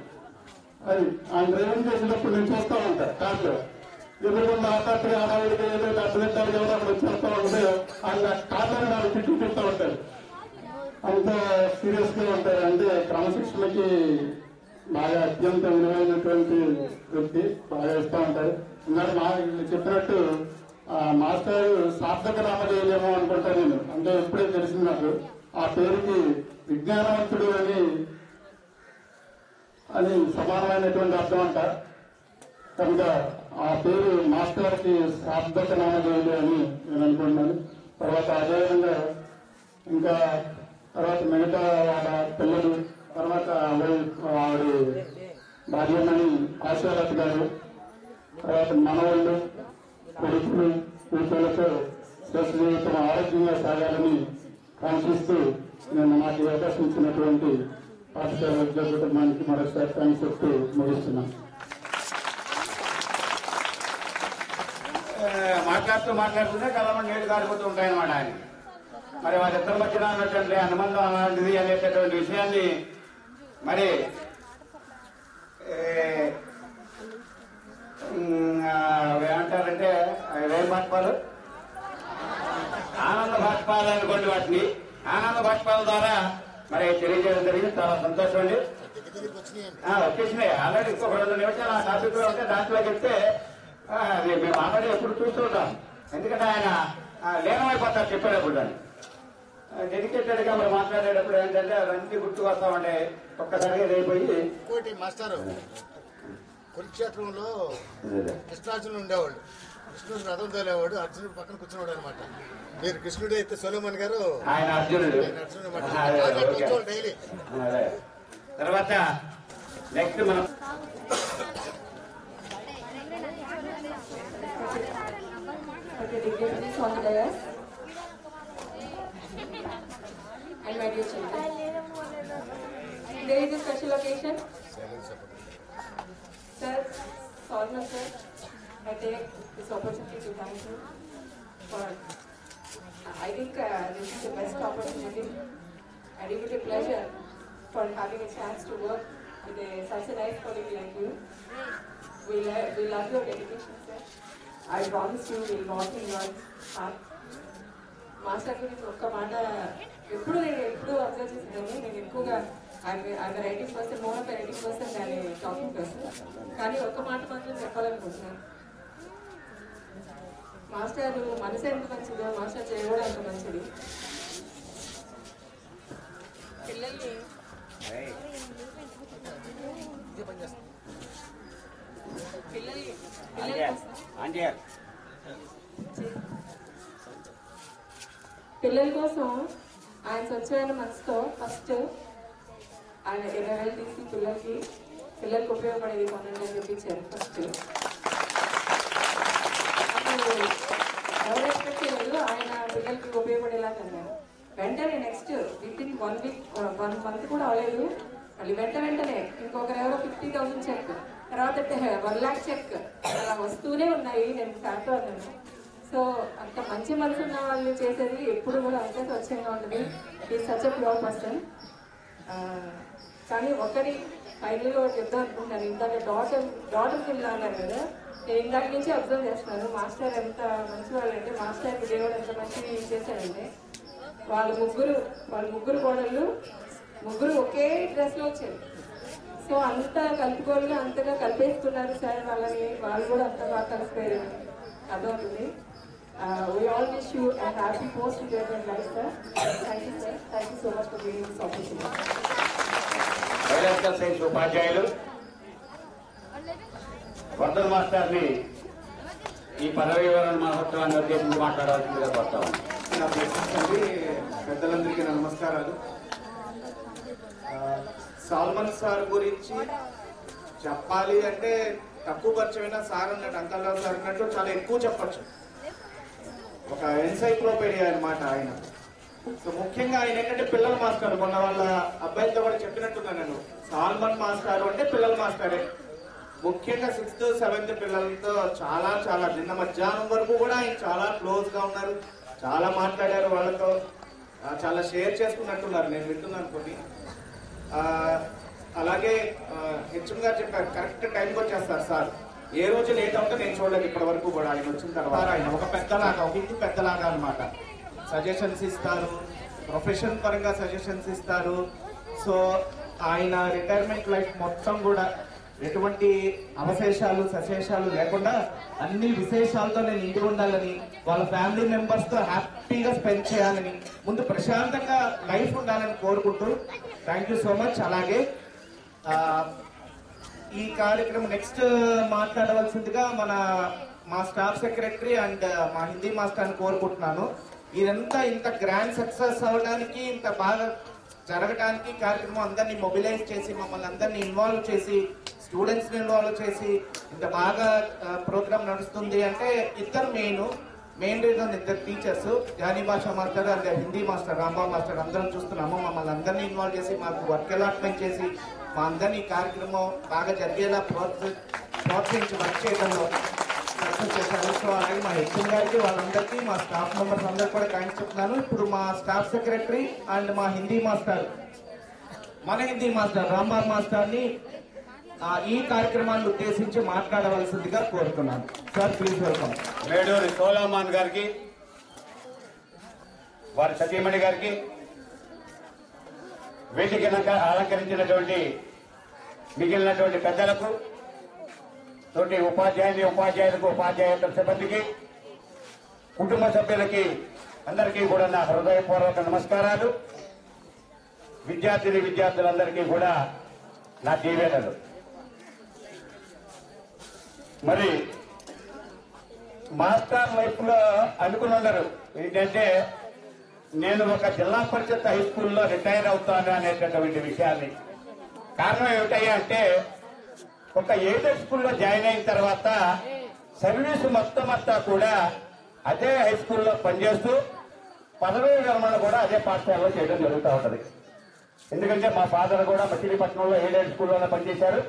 అది ఆయన డ్రైవింగ్ చేసేటప్పుడు నేను చూస్తూ ఉంటాను కార్లో. ఎదురుకుండా ఆటాత్రి ఆడవాడికి ఏదో అర్థింటారు ఎవరో అక్కడ వచ్చేస్తూ ఉంటే ఆయన కార్లోనే నాకు చుట్టూ తిరుగుతూ ఉంటారు. అంత సీరియస్ గా ఉంటారు. అంటే క్రమశిక్షణకి బాగా అత్యంత విలువైనటువంటి వ్యక్తి, బాగా ఇస్తూ ఉంటారు. ఇందాక చెప్పినట్టు మాస్టర్ సార్థక నామధేయమో అనుకుంటా నేను. అంటే ఎప్పుడే తెలిసింది నాకు ఆ పేరుకి విజ్ఞానవంతుడు అని సమానమైనటువంటి అర్థం అంట. కనుక ఆ పేరు మాస్టర్ కి సార్థక నామధేయులు అని నేను అనుకుంటున్నాను. తర్వాత అదేవిధంగా ఇంకా తర్వాత మిగతా వాళ్ళ పిల్లలు, తర్వాత ఆవిడ భార్యమణి ఆశాలత గారు, తర్వాత మనవాళ్ళు, కొడుకులు, కూతుళ్లతో స్వస్థ జీవితం ఆరోగ్యంగా సాగాలని కాంక్షిస్తూ నేను నాకు అవకాశం ఇచ్చినటువంటి పాఠశాల విద్యా కుటుంబానికి మరొకసారి థ్యాంక్స్ చెప్తూ ముగిస్తున్నాను. మాట్లాడుతూనే చాలా మంది నీళ్లు కారిపోతూ ఉంటాయన్నమాట ఆయన. మరి వారిద్దరి మధ్యన ఉన్నటువంటి అనుబంధం అలాంటిది అనేటటువంటి విషయాన్ని మరి ఏమంటారంటే ఏం బాష్పాలు, ఆనంద బాష్పాలు అనుకోండి. వాటిని ఆనంద బాష్పాల ద్వారా మరి తెలియజేయడం జరిగింది. చాలా సంతోషం అండి. వచ్చేసినాయి ఆల్రెడీ. ఇంకొక 2 నిమిషాలు ఆ టాపిక్ లో ఉంటే దాంట్లోకి వెళ్తే మేము ఆల్రెడీ ఎప్పుడు చూస్తుంటాం. ఎందుకంటే ఆయన లీనమైపోతారు చెప్పేటప్పుడు. దాన్ని డెడికేటెడ్ గా మరి మాట్లాడేటప్పుడు ఏంటంటే అవన్నీ గుర్తుకు వస్తామంటే ఒక్కసారిగా రేపోయి ఇంకోటి మాస్టర్ కురుక్షేత్రంలో కృష్ణార్జునుడు ఉండేవాళ్ళు. కృష్ణుడు రథం తోలేవాడు, అర్జునుడు పక్కన కూర్చున్నాడు అనమాట. మీరు కృష్ణుడు అయితే సొలొమన్ గారు ఆయన అర్జునుడు. డైలీ. తర్వాత నెక్స్ట్ మనం And my dear children, there is a special occasion. Sir, Solomon sir, I take this opportunity to thank you for, I think this is the best opportunity and it will be a pleasure for having a chance to work with such a nice colleague like you. We love your dedication, sir. I promise you we will walk in your path. Master గురించి ఒక్క మాట నేను ఎప్పుడు observe చేసేదాన్ని. నేను ఎక్కువగా I'm writing person, more of writing person దాని talking person. కానీ ఒక్క మాట మాత్రం చెప్పాలనుకుంటున్నాను. మాస్టర్ మనసు ఎంత మంచిదో మాస్టర్ చేయడం అంత మంచిది. పిల్లల్ని పిల్లల కోసం ఆయన స్వచ్ఛమైన మనసుతో ఫస్ట్ ఆయన 20,000 తీసి పిల్లలకి ఉపయోగపడేది కొనండి అని చెప్పించారు. ఫస్ట్ ఎవరు ఎక్స్పెక్ట్ చేయలేదు ఆయన పిల్లలకి ఉపయోగపడేలా అన్నారు. వెంటనే next with in 1 week 1 month కూడా అవ్వలేదు, మళ్ళీ వెంటనే ఇంకొకరు ఎవరో 50,000 చెక్, తర్వాత 1 lakh చెక్ అలా వస్తూనే ఉన్నాయి. నేను ఫ్యాక్టో అన్నాను. సో అంత మంచి మనసు ఉన్న వాళ్ళు చేసేది ఎప్పుడు కూడా అంతే స్వచ్ఛంగా ఉంటుంది. Is such a pure person. కానీ ఒకటి ఫైనల్గా ఒకటి చెప్దాం అనుకుంటున్నాను. ఇందాక డాటర్ పిల్ల అన్నారు కదా, నేను ఇందాక నుంచి అబ్జర్వ్ చేస్తున్నాను. మాస్టర్ ఎంత మంచి వాళ్ళు అంటే, మాస్టర్కి దేవుడు ఎంత మంచి చేశాడంటే, వాళ్ళ ముగ్గురు కోడళ్ళు ముగ్గురు ఒకే డ్రెస్లో వచ్చారు. సో అంత కలుపుకోలుగా అంతగా కలిపేసుకున్నారు సార్ వాళ్ళని. వాళ్ళు కూడా అంత బాగా కలిసిపోయారు అర్థమవుతుంది. We all wish you a happy post-graduate life, sir. Thank you, sir. Thank you so much for giving this opportunity. YSR science ఉపాధ్యాయులు వర్ధన్ మాస్టర్ని ఈ పదవి వివరణ మహోత్సవాన్ని ఉద్దేశించి మాట్లాడాల్సిందిగా కోరుతాము. పెద్దలందరికీ నమస్కారాలు. సాల్మన్ సార్ గురించి చెప్పాలి అంటే తక్కువ పరిచయమైన సార్ అన్నట్టు, అంకల్రావు సార్ అన్నట్టు చాలా ఎక్కువ చెప్పచ్చు. ఒక ఎన్సైక్లోపీడియా అనమాట ఆయన. సో ముఖ్యంగా ఆయన ఏంటంటే పిల్లల మాస్టర్. మొన్న వాళ్ళ అబ్బాయితో కూడా చెప్పినట్టున్నా నేను, సాల్మన్ మాస్టర్ అంటే పిల్లల మాస్టరే. ముఖ్యంగా 6th 7th పిల్లలతో చాలా చాలా నిన్న మధ్యాహ్నం వరకు కూడా ఆయన చాలా క్లోజ్ గా ఉన్నారు, చాలా మాట్లాడారు వాళ్ళతో, చాలా షేర్ చేసుకున్నట్టున్నారు, నేను వింటున్నాను కొన్ని. అలాగే హెచ్ఎం గారు చెప్పారు కరెక్ట్ టైంకి వచ్చేస్తారు సార్, ఏ రోజు లేట్ అవుతే నేను చూడలేదు ఇప్పటి వరకు కూడా. ఆయన వచ్చిన తర్వాత ఆయన ఒక పెద్దలాగా, ఒక ఇంటి పెద్దలాగా అనమాట, సజెషన్స్ ఇస్తారు, ప్రొఫెషన్ పరంగా సజెషన్స్ ఇస్తారు. సో ఆయన రిటైర్మెంట్ లైఫ్ మొత్తం కూడా ఎటువంటి అవశేషాలు సశేషాలు లేకుండా అన్ని విశేషాలతో నేను ఇంటి ఉండాలని, వాళ్ళ ఫ్యామిలీ మెంబర్స్ తో హ్యాపీగా స్పెండ్ చేయాలని, ముందు ప్రశాంతంగా లైఫ్ ఉండాలని కోరుకుంటూ థ్యాంక్ యూ సో మచ్. అలాగే ఈ కార్యక్రమం నెక్స్ట్ మాట్లాడవలసిందిగా మా స్టాఫ్ సెక్రటరీ అండ్ మా హిందీ మాస్టర్ని కోరుకుంటున్నాను. ఇదంతా ఇంత గ్రాండ్ సక్సెస్ అవ్వడానికి, ఇంత బాగా జరగడానికి కార్యక్రమం అందరినీ మొబిలైజ్ చేసి, మమ్మల్ని అందరినీ ఇన్వాల్వ్ చేసి, స్టూడెంట్స్ ని ఇన్వాల్వ్ చేసి ఇంత బాగా ప్రోగ్రామ్ నడుస్తుంది అంటే ఇద్దరు మెయిన్ రీజన్, ఇద్దరు టీచర్స్, జానీ భాషా master and Hindi master Rambabu master. అందరం చూస్తున్నాము, మమ్మల్ని అందరినీ ఇన్వాల్వ్ చేసి మాకు వర్క్ అలాట్మెంట్ చేసి మా అందరినీ కార్యక్రమం బాగా జరిగేలా ప్రోత్సహించి వర్క్ చేయడంలో సక్సెస్ చేశారు. సో అలాగే మా హెచ్ఎం గారికి, వాళ్ళందరికీ, మా స్టాఫ్ మెంబర్స్ అందరికీ కూడా థ్యాంక్స్ చెప్తున్నాను. ఇప్పుడు మా స్టాఫ్ సెక్రటరీ అండ్ మా హిందీ మాస్టర్, మన హిందీ మాస్టర్ రాంబాబు మాస్టర్ని ఈ కార్యక్రమాన్ని ఉద్దేశించి మాట్లాడవలసిందిగా కోరుతున్నాను. Sir please welcome. Meduri Solomon గారికి, వారి సతీమణి గారికి, వేదికను అలంకరించినటువంటి మిగిలినటువంటి పెద్దలకు, తోటి ఉపాధ్యాయులకు, ఉపాధ్యాయుల సిబ్బందికి, కుటుంబ సభ్యులకి అందరికీ కూడా నా హృదయపూర్వక నమస్కారాలు. విద్యార్థులందరికీ కూడా నా దీవెనలు. మరి మాస్టర్ లైఫ్ లో అనుకుని ఉన్నారు ఏంటంటే నేను ఒక జిల్లా పరిషత్ హై స్కూల్లో రిటైర్ అవుతాను అనేటటువంటి విషయాన్ని. కారణం ఏమిటయ్యా అంటే ఒక ఎయిడెడ్ స్కూల్లో జాయిన్ అయిన తర్వాత సర్వీసు మొత్తం అంతా కూడా అదే హై స్కూల్లో పనిచేస్తూ పదవీ విరమణ కూడా అదే పాఠశాలలో చేయడం జరుగుతూ ఉంటది. ఎందుకంటే మా ఫాదర్ కూడా మచిలీపట్నంలో ఎయిడెడ్ స్కూల్లోనే పనిచేశారు.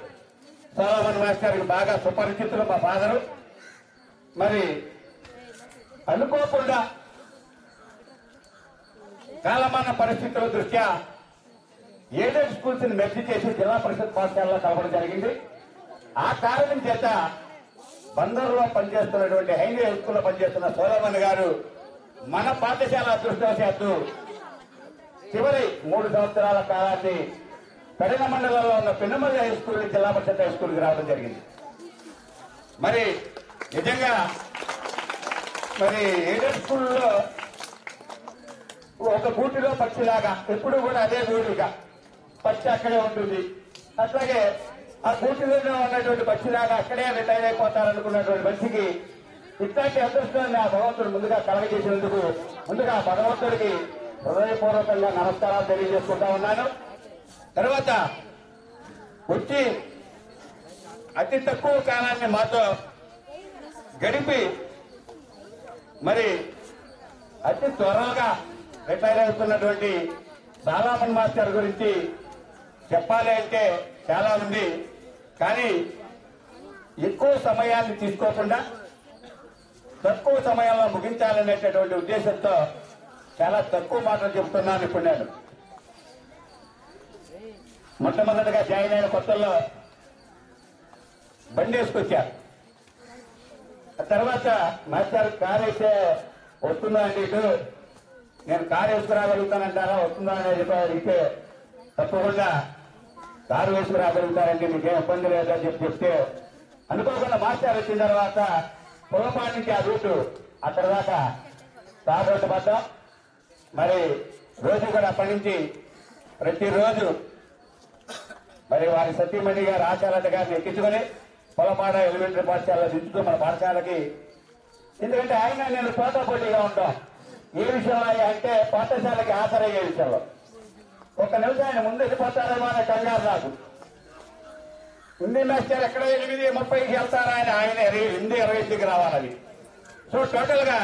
సోలమన్ మాస్టర్కి బాగా సుపరిచితులు మా ఫాదరు. మరి అనుకోకుండా కాలమాన పరిస్థితుల దృష్ట్యా ఎయిడెడ్ స్కూల్స్ ని మెర్జీ చేసి జిల్లా పరిషత్ పాఠశాలలో కలపడం జరిగింది. ఆ కారణం చేత బందర్లో పనిచేస్తున్నటువంటి హైవే హై స్కూల్లో పనిచేస్తున్న సోలమన్ గారు మన పాఠశాల అదృష్టవశాత్తు చివరి 3 సంవత్సరాల కాలాన్ని కడిన మండలంలో ఉన్న పిన్నమల్లి హై స్కూల్ జిల్లా పరిషత్ హై స్కూల్కి రావడం జరిగింది. మరి నిజంగా మరి ఎయిడెడ్ స్కూల్లో ఒక గూటిలో పక్షిలాగా ఎప్పుడు కూడా అదే గూటిగా పక్షి అక్కడే ఉంటుంది. అట్లాగే ఆ గూటిలోనే ఉన్నటువంటి పక్షిలాగా అక్కడే రిటైర్ అయిపోతారనుకున్నటువంటి మనిషికి ఇట్లాంటి అదృష్టాన్ని ఆ భగవంతుడు ముందుగా కలగజేసినందుకు ముందుగా భగవంతుడికి హృదయపూర్వకంగా నమస్కారాలు తెలియజేసుకుంటా ఉన్నాను. తర్వాత వచ్చి అతి తక్కువ కాలాన్ని మాతో గడిపి మరి అతి త్వరగా రిటైర్ అవుతున్నటువంటి సోలమన్ మాస్టర్ గురించి చెప్పాలి అంటే చాలా ఉంది. కానీ ఎక్కువ సమయాన్ని తీసుకోకుండా తక్కువ సమయంలో ముగించాలనేటటువంటి ఉద్దేశంతో చాలా తక్కువ మాటలు చెప్తున్నాను. ఇప్పుడు నేను మొట్టమొదటిగా జాయిన్ అయిన కొత్తల్లో బండి వేసుకొచ్చారు. తర్వాత మాస్టర్ కారు అయితే వస్తుందా అండి, ఇటు నేను కారు వేసుకురాగలుగుతానంటారా, వస్తుందా అనేది అడిగితే తప్పకుండా కారు వేసుకురాగలుగుతారండి, మీకేం ఇబ్బంది లేదని చెప్తే అనుకోకుండా మాస్టర్ వచ్చిన తర్వాత పొలపాటి నుంచి ఆ రూటు అక్కడ దాకా తాగొట్టు పడ్డాం. మరి రోజు కూడా అప్పటి నుంచి ప్రతిరోజు మరి వారి సతీమణి గారు ఆచార్య గారిని ఎక్కించుకొని పొలపాడ ఎలిమెంటరీ పాఠశాలలో దించుతూ మన పాఠశాలకి, ఎందుకంటే ఆయన నేను పోటాపోటీగా ఉంటాం. ఏ విషయంలో అంటే పాఠశాలకి హాజరయ్యే విషయంలో. ఒక నిమిషం ఆయన ముందు వెళ్ళిపోతారేమో అనే కంగారు నాకు. హిందీ మాస్టర్ ఎక్కడ 8:30కి వెళ్తారా ఆయన 8:20కి రావాలని. సో టోటల్ గా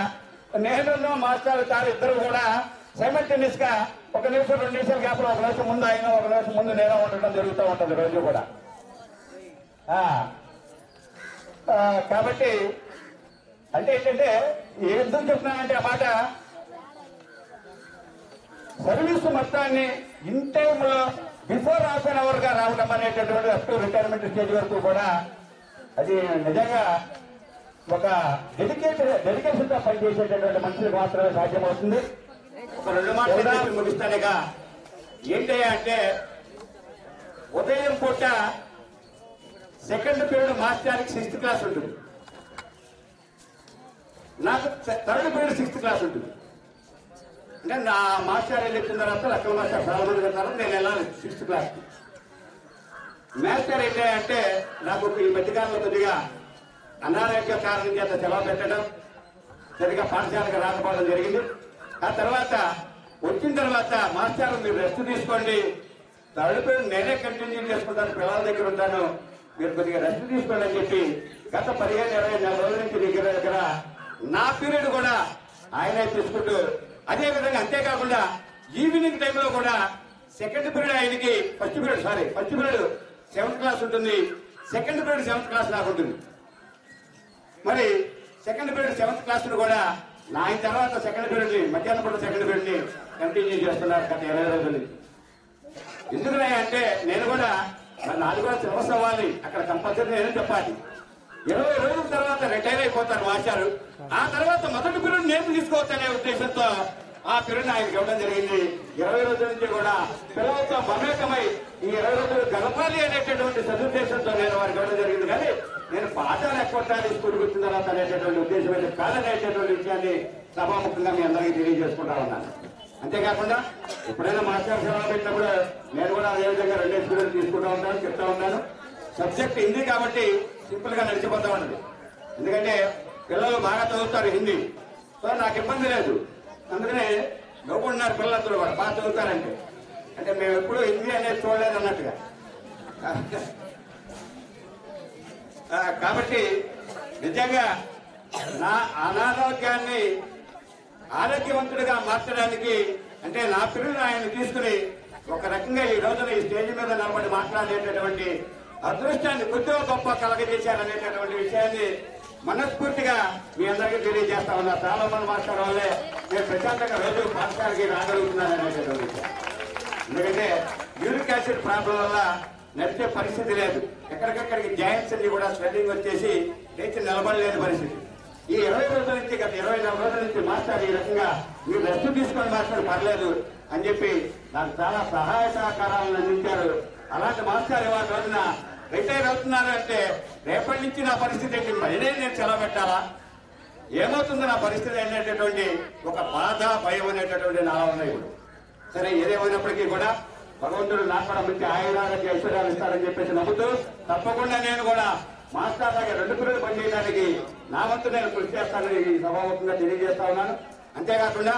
నేను మాస్టర్ గారు ఇద్దరు కూడా సైమల్టేనియస్ గా 1 నిమిషం 2 నిమిషాల గ్యాప్ లో 1 నిమిషం ముందు ఆయన 1 నిమిషం ముందు నేను ఉండటం జరుగుతూ ఉంటుంది రోజు కూడా. కాబట్టి అంటే ఏంటంటే ఎందుకు చెప్తున్నానంటే ఆ మాట సర్వీసు మొత్తాన్ని ఇన్ టైమ్ లో బిఫోర్ హాఫ్ అన్ అవర్ గా రావడం అనేటటువంటి అప్ టు రిటైర్మెంట్ స్టేజ్ వరకు కూడా అది నిజంగా ఒక డెడికేషన్ తో పనిచేసేటటువంటి మనుషులకు మాత్రమే సాధ్యమవుతుంది. ఒక 2 మాటలు ముగిస్తానుగా ఏంటయ్యా అంటే ఉదయం పూట సెకండ్ పీరియడ్ మాస్టర్కి 6th క్లాస్ ఉంటుంది, నాకు 3rd పీరియడ్ 6th క్లాస్ ఉంటుంది. అంటే నా మాస్టర్ వెళ్ళిన తర్వాత లెక్కల మాస్టర్ చాలా మంది వెళ్తారు, నేను వెళ్ళాలి 6th క్లాస్కి. మాస్టర్ ఏంటంటే నాకు ఈ మధ్యకాలంలో కొద్దిగా అనారోగ్య కారణం చేత సెలవు పెట్టడం, సరిగా పాఠశాలకు రాకపోవడం జరిగింది. ఆ తర్వాత వచ్చిన తర్వాత మాస్టర్ మీరు రెస్ట్ తీసుకోండి, 3rd పీరియడ్ నేనే కంటిన్యూ చేసుకుంటాను, పిల్లల దగ్గర ఉంటాను, మీరు కొద్దిగా రెస్ట్ తీసుకోండి అని చెప్పి గత 15-20 రోజుల నుంచి దగ్గర నా పీరియడ్ కూడా ఆయనే తీసుకుంటూ, అదే విధంగా అంతేకాకుండా ఈవినింగ్ టైంలో కూడా సెకండ్ పీరియడ్ ఆయనకి ఫస్ట్ పీరియడ్ 7th క్లాస్ ఉంటుంది, సెకండ్ పీరియడ్ 7th క్లాస్ నాకు ఉంటుంది. మరి సెకండ్ పీరియడ్ 7th క్లాస్ కూడా ఆయన తర్వాత సెకండ్ పీరియడ్ ని మధ్యాహ్నం పూట సెకండ్ పీరియడ్ ని కంటిన్యూ చేస్తున్నారు గత 20 రోజుల నుంచి. ఎందుకున్నాయి అంటే నేను కూడా నాది కూడా సిలబస్ అవ్వాలి, అక్కడ కంపల్సరీ నేను చెప్పాలి. 20 రోజుల తర్వాత రిటైర్ అయిపోతారు మాస్టారు, ఆ తర్వాత మొదటి పీరియడ్ నేను తీసుకోవచ్చు అనే ఉద్దేశంతో ఆ పీరియడ్ ఆయనకి ఇవ్వడం జరిగింది. 20 రోజుల నుంచి కూడా పిల్లలతో మమేకమై ఈ 20 రోజులు గడపాలి అనేటటువంటి సదుద్దేశంతో నేను వారికి ఇవ్వడం జరిగింది. కానీ నేను పాఠాలు ఎక్కొట్టాలి స్కూల్కి వచ్చిన తర్వాత అనేటటువంటి ఉద్దేశం అయితే కాదనేటటువంటి విషయాన్ని సభాముఖంగా మీ అందరికీ తెలియజేసుకుంటా ఉన్నాను. అంతేకాకుండా ఎప్పుడైనా మాస్టర్ సెలవు పెట్టినప్పుడు నేను కూడా అదేవిధంగా 2 పీరియడ్ తీసుకుంటా ఉంటాను, చెప్తా ఉన్నాను. సబ్జెక్ట్ హిందీ కాబట్టి సింపుల్ గా నడిచిపోతా ఉన్నది, ఎందుకంటే పిల్లలు బాగా చదువుతారు హిందీ, సో నాకు ఇబ్బంది లేదు. అందుకనే లోపడున్నారు పిల్లలందరూ కూడా బాగా చదువుతారంటే, అంటే మేము ఎప్పుడూ హిందీ అనేది చూడలేదు అన్నట్టుగా. కాబట్టి నిజంగా నా అనారోగ్యాన్ని ఆరోగ్యవంతుడిగా మార్చడానికి అంటే నా పిల్లలు ఆయన తీసుకుని ఒక రకంగా ఈ రోజున ఈ స్టేజ్ మీద నిలబడి మాట్లాడేటటువంటి అదృష్టాన్ని కొద్దిగా గొప్ప కలగజేశారనేటటువంటి విషయాన్ని మనస్ఫూర్తిగా మీ అందరికీ తెలియజేస్తా ఉన్నా. చాలా మంది మాస్టర్ వల్లే నేను ప్రశాంతంగా రోజు పాఠశాలకి రాగలుగుతున్నాను అనేటటువంటి విషయం. ఎందుకంటే యూరిక్ యాసిడ్ ప్రాబ్లం వల్ల నడిచే పరిస్థితి లేదు, ఎక్కడికెక్కడికి జాయింట్స్ అన్ని కూడా స్వెల్లింగ్ వచ్చేసి లేచి నిలబడలేని పరిస్థితి. ఈ 20 రోజుల నుంచి గత 24 రోజుల నుంచి మాస్టర్ ఈ రకంగా మీరు రెస్ట్ తీసుకొని మాస్టర్ పర్లేదు అని చెప్పి నాకు చాలా సహాయ సహకారాలను అందించారు. అలాంటి మాస్టర్ ఇవాళ రోజున రిటైర్ అవుతున్నారు అంటే రేపటి నుంచి నా పరిస్థితి ఏంటి, మళ్ళీ నేను సెలవు పెట్టాలా, ఏమవుతుందో నా పరిస్థితి అనేటటువంటి ఒక బాధ భయం అనేటటువంటి నాలో ఉన్నాయి. ఇప్పుడు సరే ఏదేమైనప్పటికీ కూడా భగవంతుడు నాకు కూడా మంచి ఆయురారోగ్య ఐశ్వర్యాలు ఇస్తారని చెప్పేసి నమ్ముతూ తప్పకుండా నేను కూడా మాస్టర్ లాగా 2 పీరియడ్ పనిచేయడానికి నా వంతు నేను కృషి చేస్తానని ఈ సభాముఖంగా తెలియజేస్తా ఉన్నాను. అంతేకాకుండా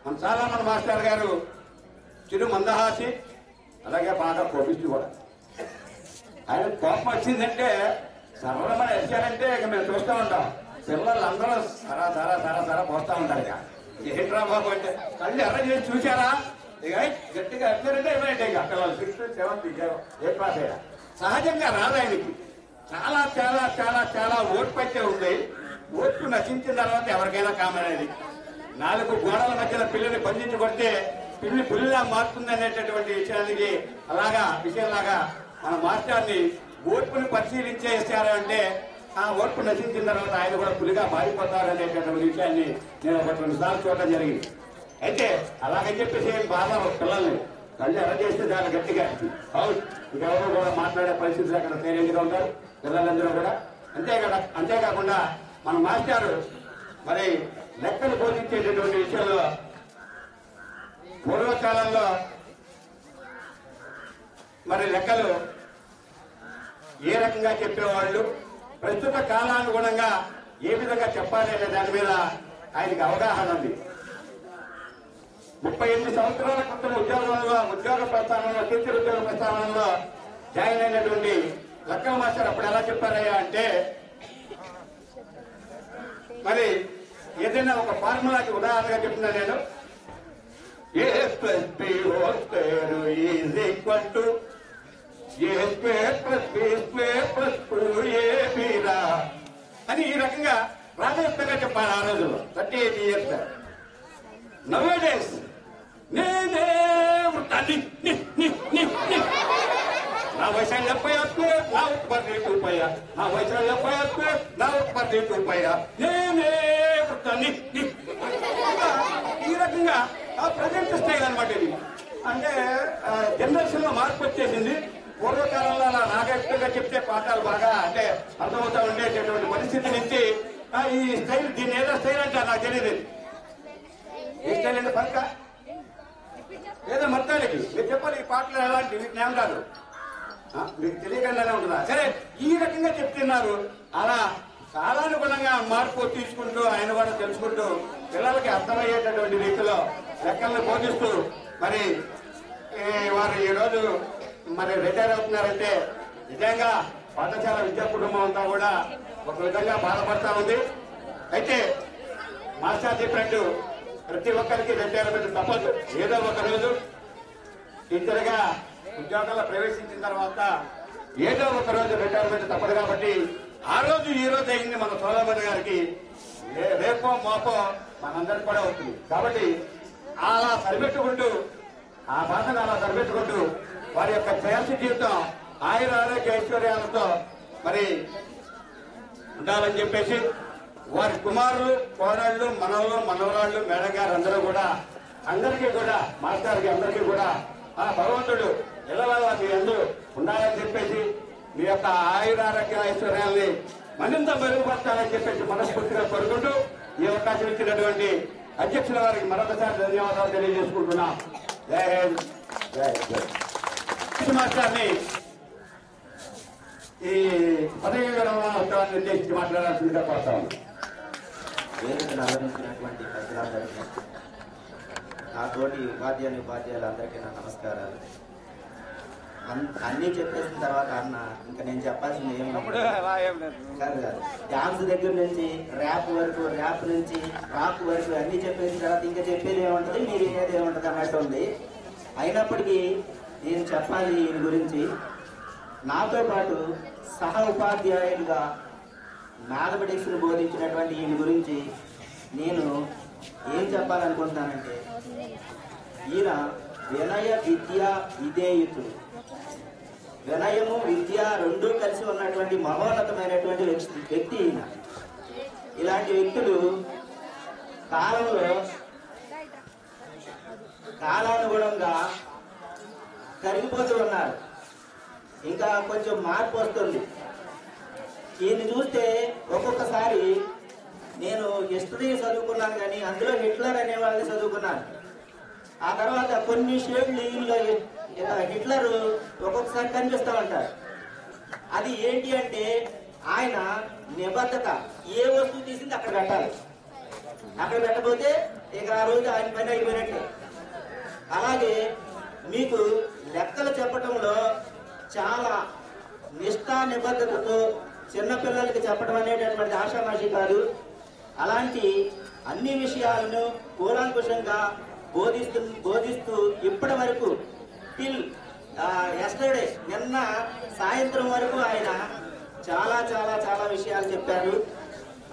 మన చాలా మంది మాస్టర్ గారు చిరు మందహాసి, అలాగే బాగా కోపిస్తూ కూడా. ఆయన కోపం వచ్చిందంటే సరళమైన వచ్చారంటే ఇక మేము చూస్తూ ఉంటాం, పిల్లలందరూ సరా సరా సరా సరా పోస్తా ఉంటారు. ఇక ఏంట్రా బాబు అంటే కళ్ళు ఎర్ర చేసి చూశారా, ఇక గట్టిగా వచ్చారంటే ఏమైతే ఇక పిల్లలు 6th 7th ఏ క్లాస్ అయ్యా సహజంగా రాదు ఆయనకి. చాలా చాలా చాలా చాలా ఓర్పు అయితే ఉంది. ఓర్పు నశించిన తర్వాత ఎవరికైనా కామనేది. 4 గోడల మధ్యన పిల్లిని బంధించి కొడితే పిల్లి పులిలా మారుతుంది అనేటటువంటి విషయానికి విషయంలాగా మన మాస్టర్ని ఓర్పుని పరిశీలించేశారు అంటే ఆ ఓర్పు నశించిన తర్వాత ఆయన కూడా పులిగా మారిపోతారు అనేటటువంటి విషయాన్ని నేను 1-2 సార్లు చూడటం జరిగింది. అయితే అలాగని చెప్పేసి బాగా పిల్లల్ని కళ్ళు ఎర్ర చేస్తే చాలా గట్టిగా అవుట్ ఇంకెవరు కూడా మాట్లాడే పరిస్థితులు అక్కడ సైలెంట్గా ఉంటారు పిల్లలందరూ కూడా. అంతేకాకుండా మన మాస్టర్ మరి లెక్కలు బోధించేటటువంటి విషయంలో పూర్వకాలంలో మరి లెక్కలు ఏ రకంగా చెప్పేవాళ్ళు, ప్రస్తుత కాలానుగుణంగా ఏ విధంగా చెప్పాలి అనే దాని మీద ఆయనకి అవగాహన ఉంది. 38 సంవత్సరాల క్రితం ఉద్యోగ ప్రస్థానంలో టీచర్ ఉద్యోగ ప్రస్థానంలో జాయిన్ అయినటువంటి లెక్కల మాస్టర్ అప్పుడు ఎలా చెప్పారయ్యా అంటే, మరి ఏదైనా ఒక ఫార్ములాకి ఉదాహరణగా చెప్తున్నా నేను, A plus B whole square is equal to A square plus B square plus 2AB రా అని ఈ రకంగా రాజస్థంగా చెప్పాలి ఆ రోజుల్లో 38 years back. Nowadays నేనే ఉంటాను నా వయసు 70 నా ఉత్పత్తి 2 నా వయసు 70 నా ఉత్పత్తి 2 నేనే ఉంటాను ఈ రకంగా ఆ ప్రజెంట్ స్టైల్ అనమాట ఇది. అంటే జనరేషన్ లో మార్పు వచ్చేసింది. పూర్వకాలంలో అలా నాగరికంగా చెప్తే పాఠాలు బాగా అంటే అర్థమవుతా ఉండేటటువంటి పరిస్థితి నుంచి ఈ స్టైల్ దీన్ని ఏదో స్టైల్ అంటే నాకు తెలియదు. ఏ స్టైల్ అంటే పక్క ఏదో మొత్తానికి మీరు చెప్పాలి ఈ పాటలు ఎలాంటి వీటిని ఏమంటారు మీకు తెలియకుండానే ఉంటుందా? సరే ఈ రకంగా చెప్తున్నారు. అలా కాలానుగుణంగా మార్పు తీసుకుంటూ ఆయన కూడా తెలుసుకుంటూ పిల్లలకి అర్థమయ్యేటటువంటి రీతిలో లెక్కలను బోధిస్తూ మరి వారు ఈ రోజు మరి రిటైర్ అవుతున్నారంటే నిజంగా పాఠశాల విద్యా కుటుంబం అంతా కూడా ఒక విధంగా బాధపడతా ఉంది. అయితే మాస్టర్ చెప్పినట్టు ప్రతి ఒక్కరికి రిటైర్మెంట్ తప్పదు. ఏదో ఒక రోజు టీచర్ గా ఉద్యోగాల్లో ప్రవేశించిన తర్వాత ఏదో ఒక రోజు రిటైర్మెంట్ తప్పదు. కాబట్టి ఆ రోజు ఈ రోజు అయింది మన సోదరుడు గారికి, రేపో మోపో మనందరికి కూడా అవుతుంది. కాబట్టి అలా సరిపెట్టుకుంటూ ఆ బాధను అలా సరిపెట్టుకుంటూ వారి యొక్క శ్రేయస్సు జీవితం ఆయుర ఆరోగ్య ఐశ్వర్యాలతో మరి ఉండాలని చెప్పేసి వారి కుమారులు కోడళ్ళు మనవలు మనవరాళ్ళు మేడం గారు అందరూ కూడా అందరికీ కూడా మాస్టర్కి అందరికీ కూడా ఆ భగవంతుడు ఇళ్ళ మీ అందరూ ఉండాలని చెప్పేసి మీ యొక్క ఆయుర ఆరోగ్య ఐశ్వర్యాల్ని మరింత మెరుగుపరచాలని చెప్పేసి మనస్ఫూర్తిగా కోరుకుంటూ ఈ అవకాశం ఇచ్చినటువంటి అధ్యక్షుల వారికి మరొకసారి ధన్యవాదాలు తెలియజేసుకుంటున్నాం. జై హింద్, జై జై. మాస్టర్ని ఈ పదవి విరమణ ఉత్సవాన్ని ఉద్దేశించి మాట్లాడాల్సిందిగా కోరుతాము. వేదికను ఆదరించినటువంటి ప్రజలందరికీ, నా తోటి ఉపాధ్యాయులందరికీ నా నమస్కారాలు. అన్నీ చెప్పేసిన తర్వాత అన్న ఇంకా నేను చెప్పాల్సింది కాదు. డాన్స్ దగ్గర నుంచి ర్యాప్ వరకు, ర్యాప్ నుంచి రాక్ వరకు అన్ని చెప్పేసిన తర్వాత ఇంకా చెప్పేది ఏముంటుంది, మీరు వినేది ఏముంటుంది అన్నట్టు ఉంది. అయినప్పటికీ నేను చెప్పాలి దీని గురించి. నాతో పాటు సహ ఉపాధ్యాయులుగా మ్యాథమెటిక్స్ ను బోధించినటువంటి ఈయన గురించి నేను ఏం చెప్పాలనుకుంటున్నానంటే, ఈయన వినయ విద్య విధేయుతుడు. వినయము విద్య రెండూ కలిసి ఉన్నటువంటి మహోన్నతమైనటువంటి వ్యక్తి ఈయన. ఇలాంటి వ్యక్తులు కాలానుగుణంగా కరిగిపోతూ ఉన్నారు. ఇంకా కొంచెం మార్పు వస్తుంది. ఈయన చూస్తే ఒక్కొక్కసారి నేను హిస్టరీ చదువుకున్నాను, కానీ అందులో హిట్లర్ అనే వాళ్ళని చదువుకున్నాను. ఆ తర్వాత కొన్ని షేడ్లు ఈయనలో హిట్లర్ ఒక్కొక్కసారి కనిపిస్తూ ఉంటారు. అది ఏంటి అంటే ఆయన నిబద్ధత. ఏ వస్తువు తీసింది అక్కడ పెట్టాలి, అక్కడ పెట్టకపోతే ఇక ఆ రోజు ఆయన పని అయిపోయినట్టే. అలాగే మీకు లెక్కలు చెప్పటంలో చాలా నిష్ఠా నిబద్ధతతో చిన్నపిల్లలకి చెప్పడం అనేటటువంటి ఆషామాషి కాదు. అలాంటి అన్ని విషయాలను కూలంకుషంగా బోధిస్తూ ఇప్పటి వరకు టిల్ ఎస్టర్డే నిన్న సాయంత్రం వరకు ఆయన చాలా చాలా చాలా విషయాలు చెప్పారు.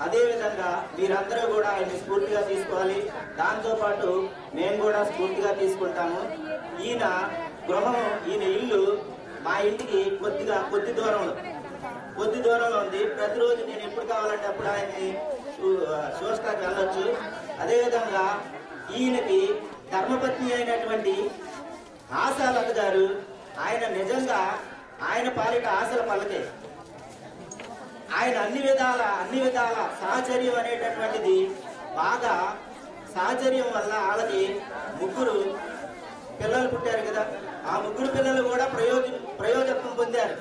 అదేవిధంగా మీరందరూ కూడా ఆయన స్ఫూర్తిగా తీసుకోవాలి. దాంతోపాటు మేము కూడా స్ఫూర్తిగా తీసుకుంటాము. ఈయన గృహం, ఈయన ఇల్లు మా ఇంటికి కొద్ది దూరంలో ఉంది. ప్రతిరోజు నేను ఎప్పుడు కావాలంటే అప్పుడు ఆయన్ని చూస్తాకి వెళ్ళొచ్చు. అదేవిధంగా ఈయనకి ధర్మపత్ని అయినటువంటి ఆశాలత గారు, ఆయన నిజంగా ఆయన పాలిట ఆశల పల్లకే. ఆయన అన్ని విధాల సహచర్యం అనేటటువంటిది బాగా సహచర్యం వల్ల వాళ్ళకి 3 పిల్లలు పుట్టారు కదా. ఆ 3 పిల్లలు కూడా ప్రయోజకం పొందారు.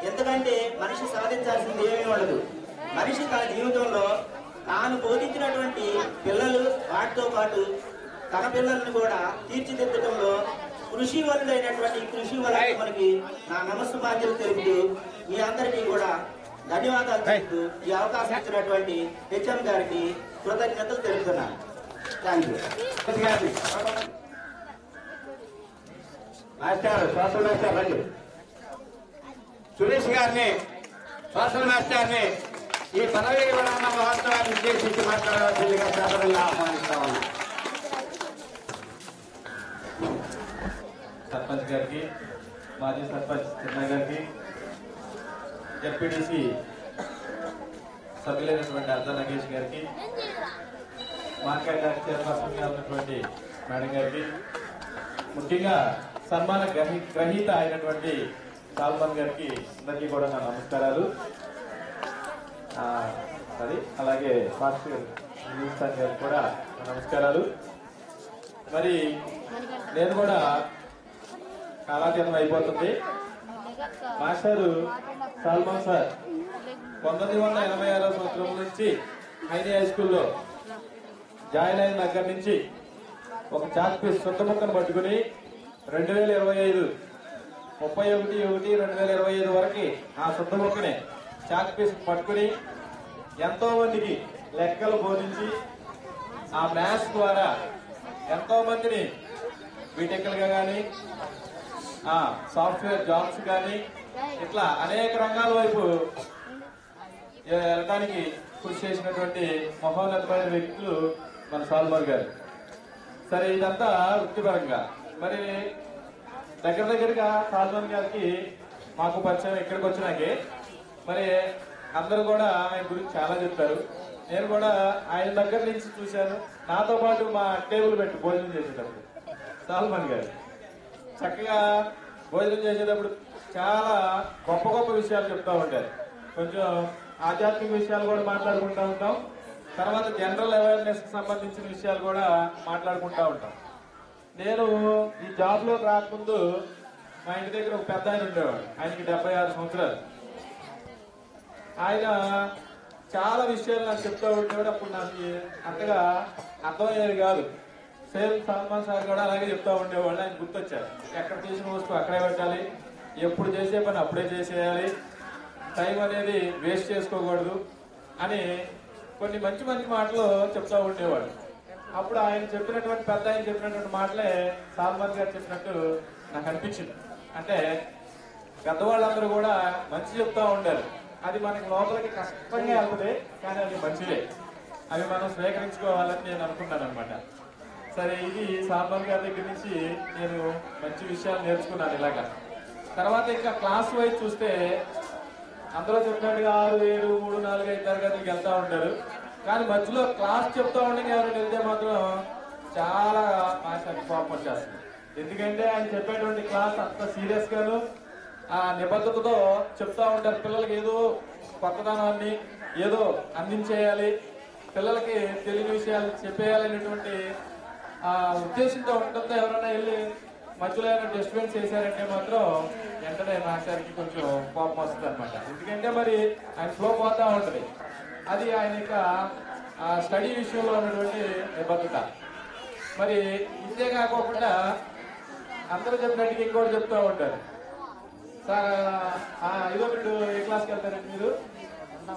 ఎందుకంటే మనిషి సాధించాల్సింది ఏమీ ఉండదు. మనిషి తన జీవితంలో తాను బోధించినటువంటి పిల్లలు, వాటితో పాటు తన పిల్లల్ని కూడా తీర్చిదిద్దడంలో కృషి వలుడైనటువంటి కృషి వల్ల మనకి నా నమస్సుమార్జలు తెలుపుతూ మీ అందరికీ కూడా ధన్యవాదాలు తెలుపుతూ ఈ అవకాశం ఇచ్చినటువంటి హెచ్ఎం గారికి కృతజ్ఞతలు తెలుపుతున్నాను. Thank you. Master social master రండి. సురేష్ గారిని సోషల్ మాస్టర్ని ఈ పదవి విరమణ మహోత్సవాన్ని ఉద్దేశించి మాట్లాడవలసిందిగా సాధారణంగా ఆహ్వానిస్తా ఉన్నాం. సర్పంచ్ గారికి, మాజీ సర్పంచ్ చిన్న గారికి, జెడ్పీటీసీ సభ్యులైనటువంటి అర్ధ నగేష్ గారికి, మార్కెట్ యాక్ట్ చైర్పర్సన్ గా ఉన్నటువంటి మేడం గారికి, ముఖ్యంగా సన్మాన గ్రహీత అయినటువంటి సాల్మన్ గారికి అందరికీ కూడా నా నమస్కారాలు. అలాగే మాస్టర్ గారికి కూడా నమస్కారాలు. మరి నేను కూడా కాలాతీతం అయిపోతుంది. మాస్టర్ సాల్మన్ సార్ 1986వ సంవత్సరం నుంచి హైనీ హై స్కూల్లో జాయిన్ అయిన దగ్గర నుంచి ఒక చాక్ పీస్ సొంత ముక్కను పట్టుకుని 2025 31/1/2025 వరకు ఆ సొంత ముక్కని చాక్ పీస్ పట్టుకుని ఎంతో మందికి లెక్కలు బోధించి ఆ మ్యాథ్స్ ద్వారా ఎంతో మందిని బీటెక్లుగా కానీ సాఫ్ట్వేర్ జాబ్స్ కానీ ఇట్లా అనేక రంగాల వైపు వెళ్ళడానికి కృషి చేసినటువంటి మహోన్నతమైన వ్యక్తులు మన సాల్మన్ గారు. సరే, ఇదంతా వృత్తిపరంగా. మరి దగ్గరగా సాల్మన్ గారికి మాకు పరిచయం ఇక్కడికి వచ్చినాకే మరి అందరూ కూడా ఆయన గురించి చాలా చెప్తారు. నేను కూడా ఆయన దగ్గర నుంచి చూశాను. నాతో పాటు మా టేబుల్ పెట్టి భోజనం చేసేటప్పుడు సాల్మన్ గారు చక్కగా భోజనం చేసేటప్పుడు చాలా గొప్ప గొప్ప విషయాలు చెప్తూ ఉంటారు. కొంచెం ఆధ్యాత్మిక విషయాలు కూడా మాట్లాడుకుంటూ ఉంటాం. తర్వాత జనరల్ అవేర్నెస్ కి సంబంధించిన విషయాలు కూడా మాట్లాడుకుంటూ ఉంటాం. నేను ఈ జాబ్ లో రాకముందు మా ఇంటి దగ్గర ఒక పెద్ద ఆయన ఉండేవాడు. ఆయనకి 76 సంవత్సరాలు. ఆయన చాలా విషయాలు నాకు చెప్తూ ఉండేవాడు. అప్పుడు నాకు అంతగా అర్థమయ్యేది కాదు. సేమ్ సల్మాన్ సార్ కూడా అలాగే చెప్తూ ఉండేవాళ్ళు. ఆయన గుర్తొచ్చారు. ఎక్కడ చేసిన వస్తువు అక్కడే పెట్టాలి, ఎప్పుడు చేసే పని అప్పుడే చేసేయాలి, టైం అనేది వేస్ట్ చేసుకోకూడదు అని కొన్ని మంచి మంచి మాటలు చెప్తూ ఉండేవాడు. అప్పుడు ఆయన చెప్పినటువంటి పెద్ద ఆయన చెప్పినటువంటి మాటలే సాల్మన్ గారు చెప్పినట్టు నాకు అనిపించింది. అంటే పెద్దవాళ్ళందరూ కూడా మంచి చెప్తూ ఉండారు. అది మనకి లోపలికి కష్టంగా వెళ్తుంది, కానీ అది మంచిదే. అవి మనం స్వీకరించుకోవాలని నేను అనుకున్నాను అనమాట. సరే, ఇది సాల్మన్ గారి దగ్గర నుంచి నేను మంచి విషయాలు నేర్చుకున్నాను. ఇలాగా తర్వాత ఇంకా క్లాస్ వైజ్ చూస్తే అందరూ చెప్పినట్టుగా 6, 7, 3, 4, 5 తరగతులకు వెళ్తా ఉంటారు. కానీ మధ్యలో క్లాస్ చెప్తా ఉండగా ఎవరైనా వెళ్తే మాత్రం చాలా మాస్టర్కి కోపం వచ్చేస్తుంది. ఎందుకంటే ఆయన చెప్పేటువంటి క్లాస్ అంత సీరియస్ గాను ఆ నిబద్ధతతో చెప్తా ఉంటారు. పిల్లలకి ఏదో కొత్తదనాన్ని ఏదో అందించేయాలి, పిల్లలకి తెలియని విషయాలు చెప్పేయాలనేటువంటి ఆ ఉద్దేశంతో ఉండడంతో ఎవరైనా వెళ్ళి మధ్యలో ఏమైనా డిస్టర్బెన్స్ చేశారంటే మాత్రం వెంటనే మాస్టర్కి కొంచెం కోపం వస్తుంది అనమాట. ఎందుకంటే మరి ఆయన ఫ్లో పోతా ఉంటుంది. అది ఆయన యొక్క స్టడీ విషయంలో ఉన్నటువంటి నిబద్ధత. మరి ఇదే కాకుండా అందరూ చెప్పినట్టుగా ఇంకోటి చెప్తూ ఉంటారు. సార్ ఇదో మీరు ఏ క్లాస్కి వెళ్తారండి? మీరు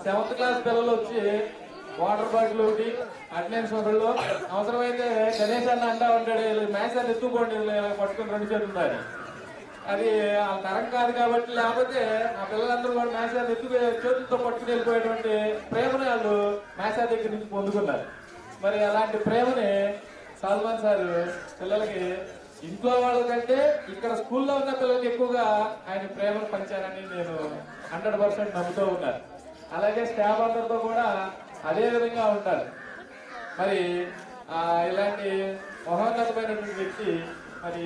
7th క్లాస్ పిల్లలు వచ్చి వాటర్ బాటిల్ ఒకటి అటెండెన్స్ ఒకళ్ళు అవసరమైతే గణేష్ అన్న అంటా ఉంటాడు, మ్యాథ్స్ అని ఎత్తుకోండి పట్టుకుని 2 చేతులు ఉన్నారు. అది ఆ తరం కాదు కాబట్టి, లేకపోతే ఆ పిల్లలందరూ కూడా మ్యాథ్స్ అని చేతులతో పట్టుకుని వెళ్ళిపోయేటువంటి ప్రేమని వాళ్ళు మ్యాథ్స్ దగ్గర నుంచి పొందుకున్నారు. మరి అలాంటి ప్రేమని సాల్మన్ సార్ పిల్లలకి ఇంట్లో వాళ్ళకంటే ఇక్కడ స్కూల్లో ఉన్న పిల్లలకి ఎక్కువగా ఆయన ప్రేమను పంచారని నేను 100% నమ్ముతూ ఉన్నాను. అలాగే స్టాఫ్ అందరితో కూడా అదే విధంగా ఉంటారు. మరి ఇలాంటి మహోన్నతమైనటువంటి వ్యక్తి మరి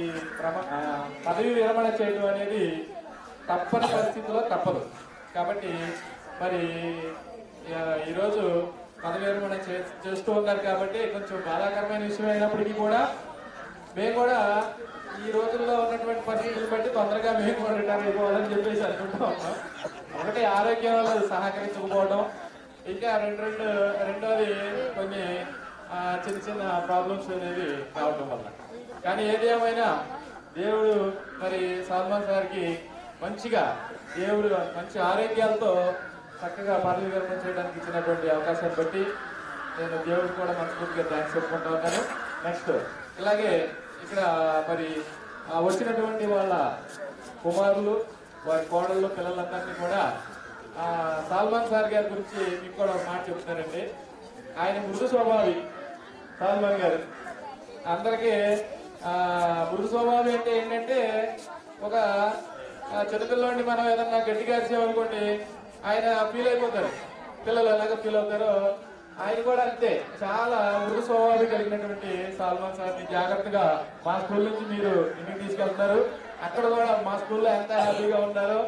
పదవి విరమణ చేయడం అనేది తప్పని పరిస్థితిలో తప్పదు. కాబట్టి మరి ఈరోజు పదవి విరమణ చేస్తూ ఉన్నారు కాబట్టి కొంచెం బాధాకరమైన విషయం అయినప్పటికీ కూడా మేము కూడా ఈ రోజుల్లో ఉన్నటువంటి పరిస్థితులు బట్టి తొందరగా మేము కూడా రిటైర్ అయిపోవాలని చెప్పేసి అనుకుంటూ ఉన్నాం. ఒకటి ఆరోగ్యం వల్ల సహకరించకపోవడం, ఇంకా రెండోది కొన్ని చిన్న చిన్న ప్రాబ్లమ్స్ అనేది రావడం వల్ల. కానీ ఏది ఏమైనా దేవుడు మరి సాల్మన్ సార్కి మంచిగా దేవుడు మంచి ఆరోగ్యాలతో చక్కగా పదవి విరమణ చేయడానికి ఇచ్చినటువంటి అవకాశాన్ని బట్టి నేను దేవుడికి కూడా మనస్ఫూర్తిగా థ్యాంక్స్ చెప్పుకుంటూ ఉన్నాను. నెక్స్ట్ ఇలాగే ఇక్కడ మరి వచ్చినటువంటి వాళ్ళ కుమారులు, వారి కోడళ్ళు, పిల్లలందరినీ కూడా సల్మాన్ సార్ గారి గురించి మీకు కూడా ఒక మాట చెప్తారండి. ఆయన మృదు స్వభావి. సల్మాన్ గారు అందరికీ మృదు స్వభావి అంటే ఏంటంటే, ఒక చిన్నపిల్లని మనం ఏదన్నా గట్టిగా అరిచామనుకోండి ఆయన ఫీల్ అయిపోతారు, పిల్లలు ఎలాగ ఫీల్ అవుతారో ఆయన కూడా అంతే. చాలా మృదు స్వభావం కలిగినటువంటి సల్మాన్ సార్ని జాగ్రత్తగా మా స్కూల్ నుంచి మీరు ఇంటికి తీసుకెళ్తున్నారు. అక్కడ కూడా మా స్కూల్లో ఎంత హ్యాపీగా ఉన్నారో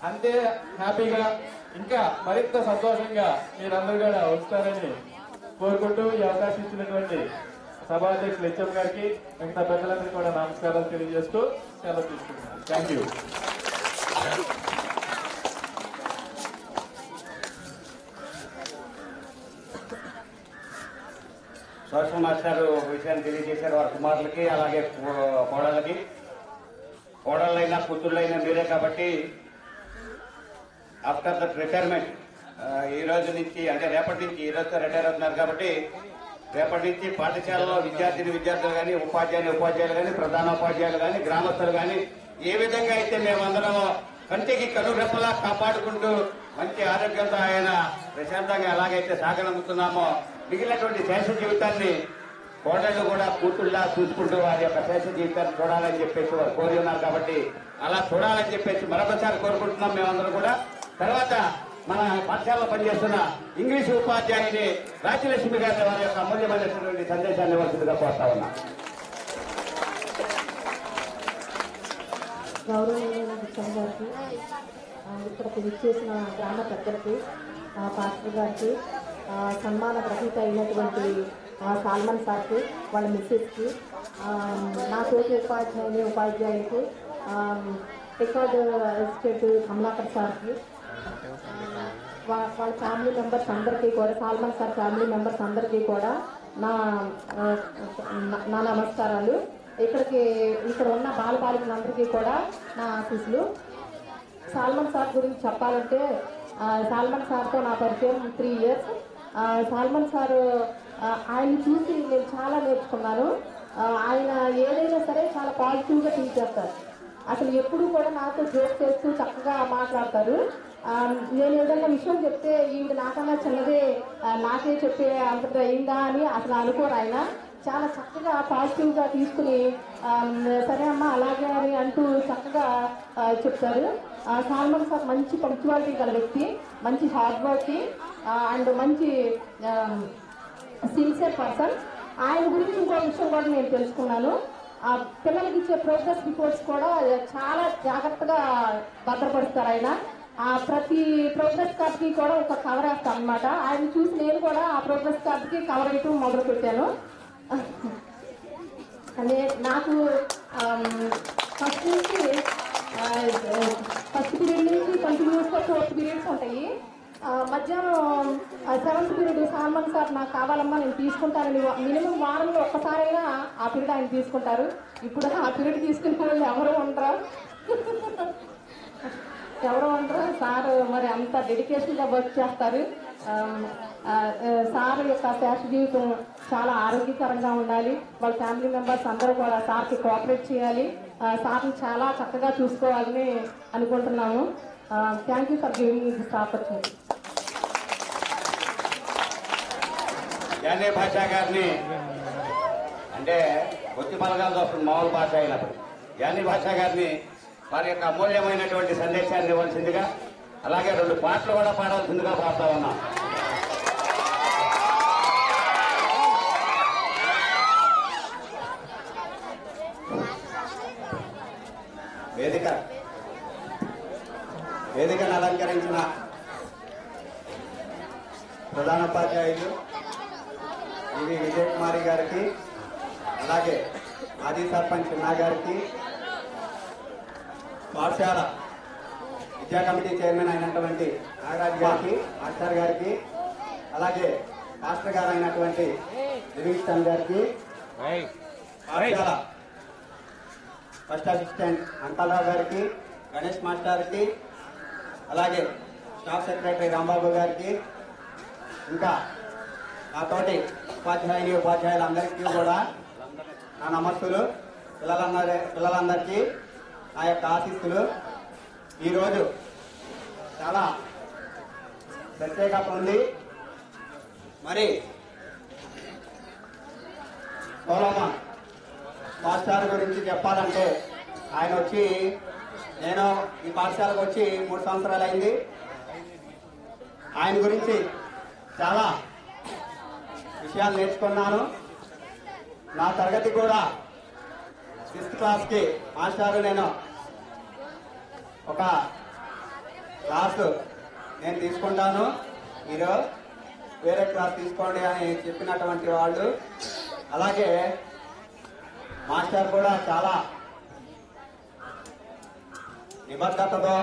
అంతే హ్యాపీగా, ఇంకా మరింత సంతోషంగా మీరందరూ కూడా వస్తారని కోరుకుంటూ ఈ అవకాశం ఇచ్చినటువంటి సభాధ్యక్షులు హెచ్ఎం గారికి, మిగతా పెద్దలందరికీ కూడా నమస్కారాలు తెలియజేస్తూ సెలవు తీసుకుంటున్నాను. Thank you. సోషల్ మాస్టర్ విషయాన్ని తెలియజేశారు వారి కుమారులకి, అలాగే కోడళ్ళకి. కోడళ్ళైనా కూతుళ్ళైనా మీరే కాబట్టి ఆఫ్టర్ దట్ రిటైర్మెంట్ ఈ రోజు నుంచి, అంటే రేపటి నుంచి, ఈ రోజుతో రిటైర్ అవుతున్నారు కాబట్టి రేపటి నుంచి పాఠశాలలో విద్యార్థులు కానీ, ఉపాధ్యాయులు కానీ, ప్రధానోపాధ్యాయులు కానీ, గ్రామస్తులు కానీ ఏ విధంగా అయితే మేమందరం కంటికి కనురెప్పలా కాపాడుకుంటూ మంచి ఆరోగ్యంతో ఆయన ప్రశాంతంగా ఎలాగైతే సాగనందుతున్నామో మిగిలినటువంటి శేష జీవితాన్ని కోడళ్ళు కూడా కూతుళ్ళ చూసుకుంటూ వారి యొక్క శేష జీవితాన్ని చూడాలని చెప్పేసి వారు కోరి ఉన్నారు కాబట్టి అలా చూడాలని చెప్పేసి మరొకసారి కోరుకుంటున్నాం మేమందరం కూడా. తర్వాత మన పాఠశాలలో పనిచేస్తున్న ఇంగ్లీష్ ఉపాధ్యాయుని రాజ్యలక్ష్మి గారి వారి యొక్క అమూల్యమైనటువంటి సందేశాన్ని ఇవ్వాల్సిందిగా కోరుతా ఉన్నాం. గౌరవనీయులైన హెచ్ఎం గారికి, ఇక్కడికి విచ్చేసిన గ్రామ పెద్దలకి, పాస్టర్ గారికి, సన్మాన గ్రహీత అయినటువంటి సల్మాన్ సార్కి, వాళ్ళ మిస్సెస్కి, నా తోటి ఉపాధ్యాయులకు, రికార్డు అసిస్టెంట్ కమలాకర్ సార్కి, వాళ్ళ ఫ్యామిలీ మెంబర్స్ అందరికీ కూడా, సల్మాన్ సార్ ఫ్యామిలీ మెంబర్స్ అందరికీ కూడా నా నమస్కారాలు. ఇక్కడ ఉన్న బాలబాలికలందరికీ కూడా నా ఆశీస్సులు. సల్మాన్ సార్ గురించి చెప్పాలంటే, సల్మాన్ సార్తో నా పరిచయం 3 years. సల్మాన్ సార్ ఆయన్ని చూసి నేను చాలా నేర్చుకున్నాను. ఆయన ఏదైనా సరే చాలా పాజిటివ్గా థింక్ చేస్తారు. అసలు ఎప్పుడూ కూడా నాతో జోక్ చేస్తూ చక్కగా మాట్లాడతారు. నేను ఏదైనా విషయం చెప్తే ఈవిడ నాకన్నా చిన్నదే, నాకే చెప్పే అంతటా అయిందా అని అసలు అనుకోరు. ఆయన చాలా చక్కగా పాజిటివ్గా తీసుకుని సరే అమ్మా అలాగే అని అంటూ చక్కగా చెప్తారు. సల్మాన్ సార్ మంచి పంక్చువాలిటీ గల వ్యక్తి, మంచి హార్డ్ వర్కింగ్ అండ్ మంచి సిన్సియర్ పర్సన్. ఆయన గురించి ఇంకో విషయం కూడా నేను తెలుసుకున్నాను. పిల్లలకి ఇచ్చే ప్రోగ్రెస్ రిపోర్ట్స్ కూడా చాలా జాగ్రత్తగా భద్రపరుస్తారు ఆయన. ప్రతి ప్రోగ్రెస్ కార్డ్కి కూడా ఒక కవర్ వేస్తాను అనమాట. ఆయన చూసి నేను కూడా ఆ ప్రోగ్రెస్ కార్డ్కి కవర్ వేయటం మొదలు పెట్టాను. నాకు ఫస్ట్ నుంచి ఫస్ట్ పీరియడ్ నుంచి కంటిన్యూస్గా 4 periods ఉంటాయి. మధ్యాహ్నం 7th period సల్మాన్ సార్ నాకు కావాలమ్మా నేను తీసుకుంటానని మినిమం వారంలో ఒక్కసారైనా ఆ పీరియడ్ ఆయన తీసుకుంటారు. ఇప్పుడు ఆ పీరియడ్ తీసుకునే వాళ్ళు ఎవరు ఉండరా సార్ మరి అంత డెడికేషన్గా వర్క్ చేస్తారు. సార్ యొక్క శేష జీవితం చాలా ఆరోగ్యకరంగా ఉండాలి. వాళ్ళ ఫ్యామిలీ మెంబర్స్ అందరూ కూడా సార్కి కోఆపరేట్ చేయాలి. సార్ని చాలా చక్కగా చూసుకోవాలని అనుకుంటున్నాము. Thank you for giving me this opportunity. Jani Basha గారిని అంటే ఒత్తి పలకాలతో వస్తుంది మామూలు భాష అయినప్పుడు జానీ భాషా గారిని వారి యొక్క అమూల్యమైనటువంటి సందేశాన్ని ఇవ్వాల్సిందిగా, అలాగే 2 పాటలు కూడా పాడాల్సిందిగా కోరుతా ఉన్నాం. వేదికను అలంకరించిన ప్రధానోపాధ్యాయులు విజయ్ కుమారి గారికి, అలాగే మాజీ సర్పంచ్ చిన్నా గారికి, పాఠశాల విద్యా కమిటీ చైర్మన్ అయినటువంటి నాగరాజ్ గారికి, మాస్టర్ గారికి, అలాగే మాస్టర్ గారు అయినటువంటి లివింగ్స్టన్ గారికి, పాఠశాల ఫస్ట్ అసిస్టెంట్ అంకల్రావు గారికి, గణేష్ మాస్టర్కి, అలాగే స్టాఫ్ సెక్రటరీ రాంబాబు గారికి, ఇంకా నాతోటి ఉపాధ్యాయులందరికీ కూడా నా నమస్తులు. పిల్లలందరికీ నా యొక్క ఆశీస్సులు. ఈరోజు చాలా ప్రత్యేకత ఉంది. మరి సోలోమన్ మాస్టర్ గురించి చెప్పాలంటే ఆయన వచ్చి నేను ఈ పాఠశాలకు వచ్చి 3 సంవత్సరాలు అయింది. ఆయన గురించి చాలా విషయాలు నేర్చుకున్నాను. నా తరగతి కూడా 6th క్లాస్కి మాస్టారు నేను ఒక క్లాసు నేను తీసుకుంటాను, మీరు వేరే క్లాస్ తీసుకోండి అని చెప్పినటువంటి వాళ్ళు. అలాగే మాస్టర్ కూడా చాలా నిబద్ధతతో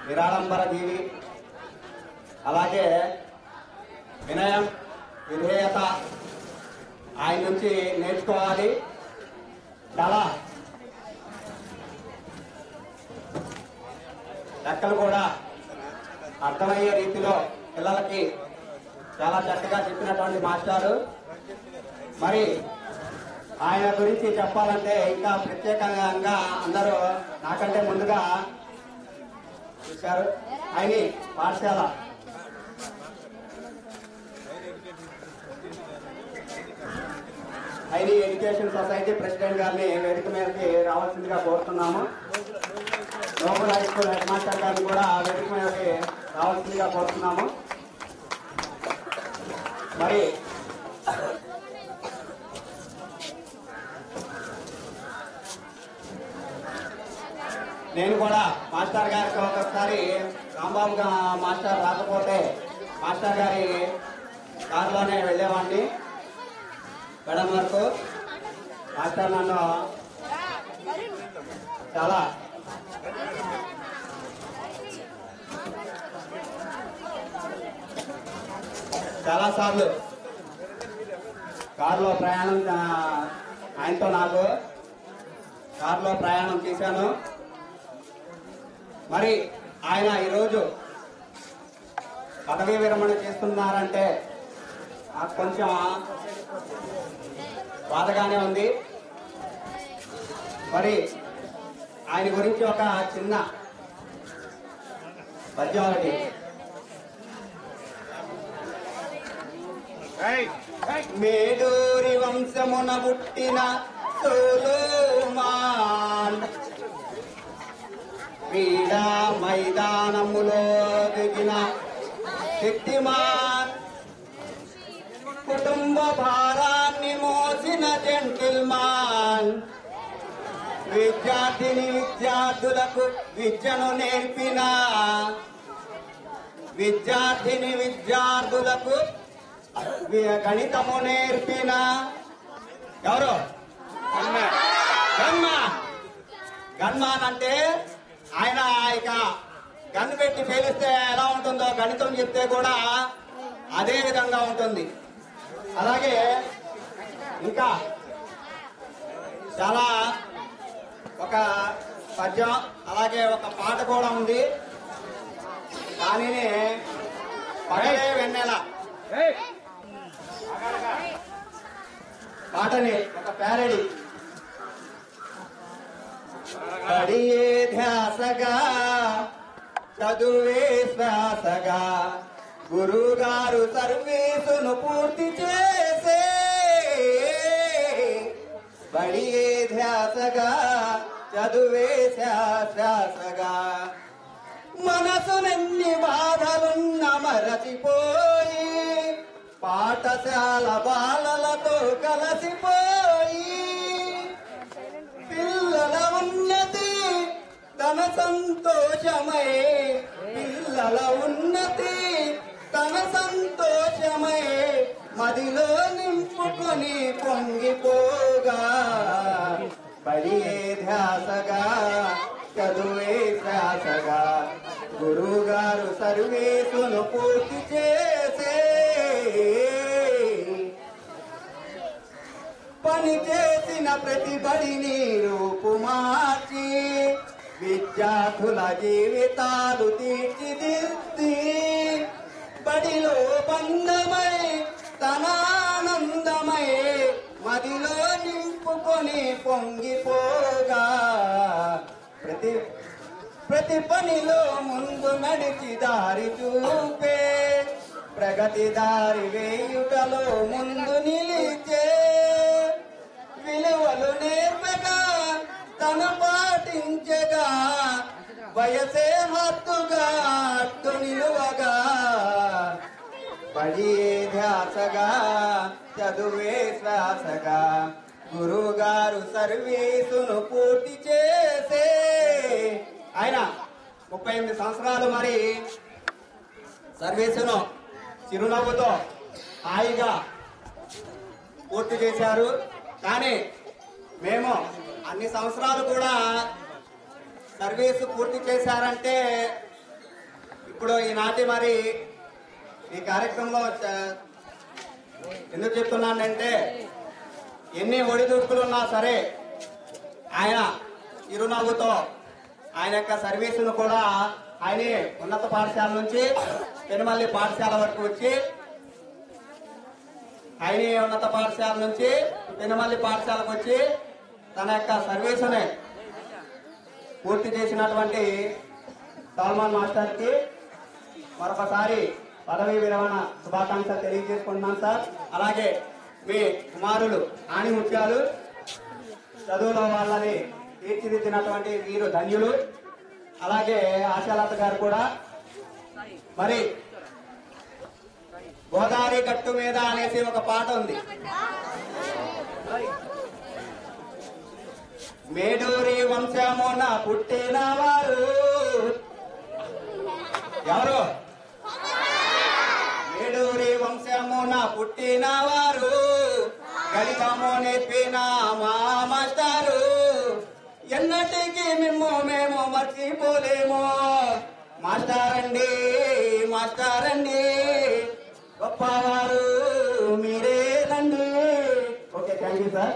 నిరాడంబర జీవి, అలాగే వినయం విధేయత ఆయన నుంచి నేర్చుకోవాలి. చాలా లెక్కలు కూడా అర్థమయ్యే రీతిలో పిల్లలకి చాలా చక్కగా చెప్పినటువంటి మాస్టారు. మరి ఆయన గురించి చెప్పాలంటే ఇంకా ప్రత్యేకంగా అందరూ నాకంటే ముందుగా చూశారు. ఆయన పాఠశాల ఐడి ఎడ్యుకేషన్ సొసైటీ ప్రెసిడెంట్ గారిని వేదిక మీదకి రావాల్సిందిగా కోరుతున్నాము. Local high school head master గారిని కూడా వేదిక మీదకి రావాల్సిందిగా కోరుతున్నాము. మరి నేను కూడా మాస్టర్ గారికి ఒకసారి రాంబాబు మాస్టర్ రాకపోతే మాస్టర్ గారి కారులోనే వెళ్ళేవాడిని మేడం వరకు. మాస్టర్ నన్ను చాలా సార్లు కారులో ప్రయాణం ఆయనతో నాకు కారులో ప్రయాణం చేశాను. మరి ఆయన ఈరోజు పదవీ విరమణ చేస్తున్నారంటే నాకు కొంచెం బాధగానే ఉంది. మరి ఆయన గురించి ఒక చిన్న పద్యావళి. మేడూరి వంశమున పుట్టిన సోలోమాన్ క్రీడా మైదానములో దిగిన శక్తిమాన్, కుటుంబ భారాన్ని మోసిన జెంటిల్మాన్, విద్యార్థులకు విద్యను నేర్పిన విద్యార్థులకు గణితము నేర్పిన ఎవరు? గన్మాన్ అంటే ఆయన ఇక గన్ పెట్టి పేలిస్తే ఎలా ఉంటుందో గణితం చెప్తే కూడా అదే విధంగా ఉంటుంది. అలాగే ఇంకా చాలా ఒక పద్యం అలాగే ఒక పాట కూడా ఉంది. దానిని పగలే వెన్నెల పాటని ఒక ప్యారడీ. పడియే ధ్యాసగా చదువే శ్వాసగా గురుగారు సర్వీసును పూర్తి చేసే, పడియే ధ్యాసగా చదువే శ్వాసగా మనసునెన్ని బాధలున్న మరచిపోయి పాఠశాల బాలలతో కలసిపోయి పిల్లల ఉన్నతి తన సంతోషమై, పిల్లల ఉన్నతి తన సంతోషమై మదిలో నింపుకొని పొంగిపోగా, పడియే ధ్యాసగా చదువే శ్వాసగా గురుగారు సర్వీసును పూర్తి చేసే, పని చేసిన ప్రతిబడిని రూపుమార్చి విద్యార్థుల జీవితాలు తీర్చిదిద్ది, బడిలో బంధమై తన ఆనందమై మదిలో నింపు నమ్ముకొని పొంగిపోగా ప్రతి పనిలో ముందు నడిచి దారి చూపే ప్రగతి దారి వేయుటలో ముందు నిలిచే విలువలు నేర్పగా తను పాటించగా వయసే హద్దుగా అడ్డు నిలువగా పడియే ధ్యాసగా చదువే శ్వాసగా గురువు గారు సర్వీసును పూర్తి చేసే ఆయన 38 సంవత్సరాలు మరి సర్వీసును చిరునవ్వుతో హాయిగా పూర్తి చేశారు. కానీ మేము అన్ని సంవత్సరాలు కూడా సర్వీసు పూర్తి చేశారంటే ఇప్పుడు ఈనాటి మరి ఈ కార్యక్రమంలో ఎందుకు చెప్తున్నానంటే ఎన్ని ఒడిదుడుకులు ఉన్నా సరే ఆయన చిరునవ్వుతో ఆయన యొక్క సర్వీసును కూడా ఆయనే ఉన్నత పాఠశాల నుంచి పెనుమల్లి పాఠశాల వరకు వచ్చి ఆయనే ఉన్నత పాఠశాల నుంచి పెనుమల్లి పాఠశాలకు వచ్చి తన యొక్క సర్వీసుని పూర్తి చేసినటువంటి సల్మాన్ మాస్టర్కి మరొకసారి పదవీ విరమణ శుభాకాంక్షలు తెలియజేసుకుంటున్నాను సార్. అలాగే మీ కుమారులు ఆణి ముత్యాలు చదువులో వాళ్ళని తీర్చిదిద్దినటువంటి వీరు ధన్యులు. అలాగే ఆశాలత గారు కూడా మరి గోదావరి గట్టు మీద అనేసి ఒక పాట ఉంది. మేడూరి వంశమున పుట్టిన వారు ఎవరు? మేడూరి వంశమున పుట్టిన వారు గణితము నేర్పిన మా మాస్టారు ఎన్నటికీ మేము మర్చిపోలేము. మాస్టారండి మాస్టారండి గొప్పవారు మీరేనండి. Okay, thank you sir.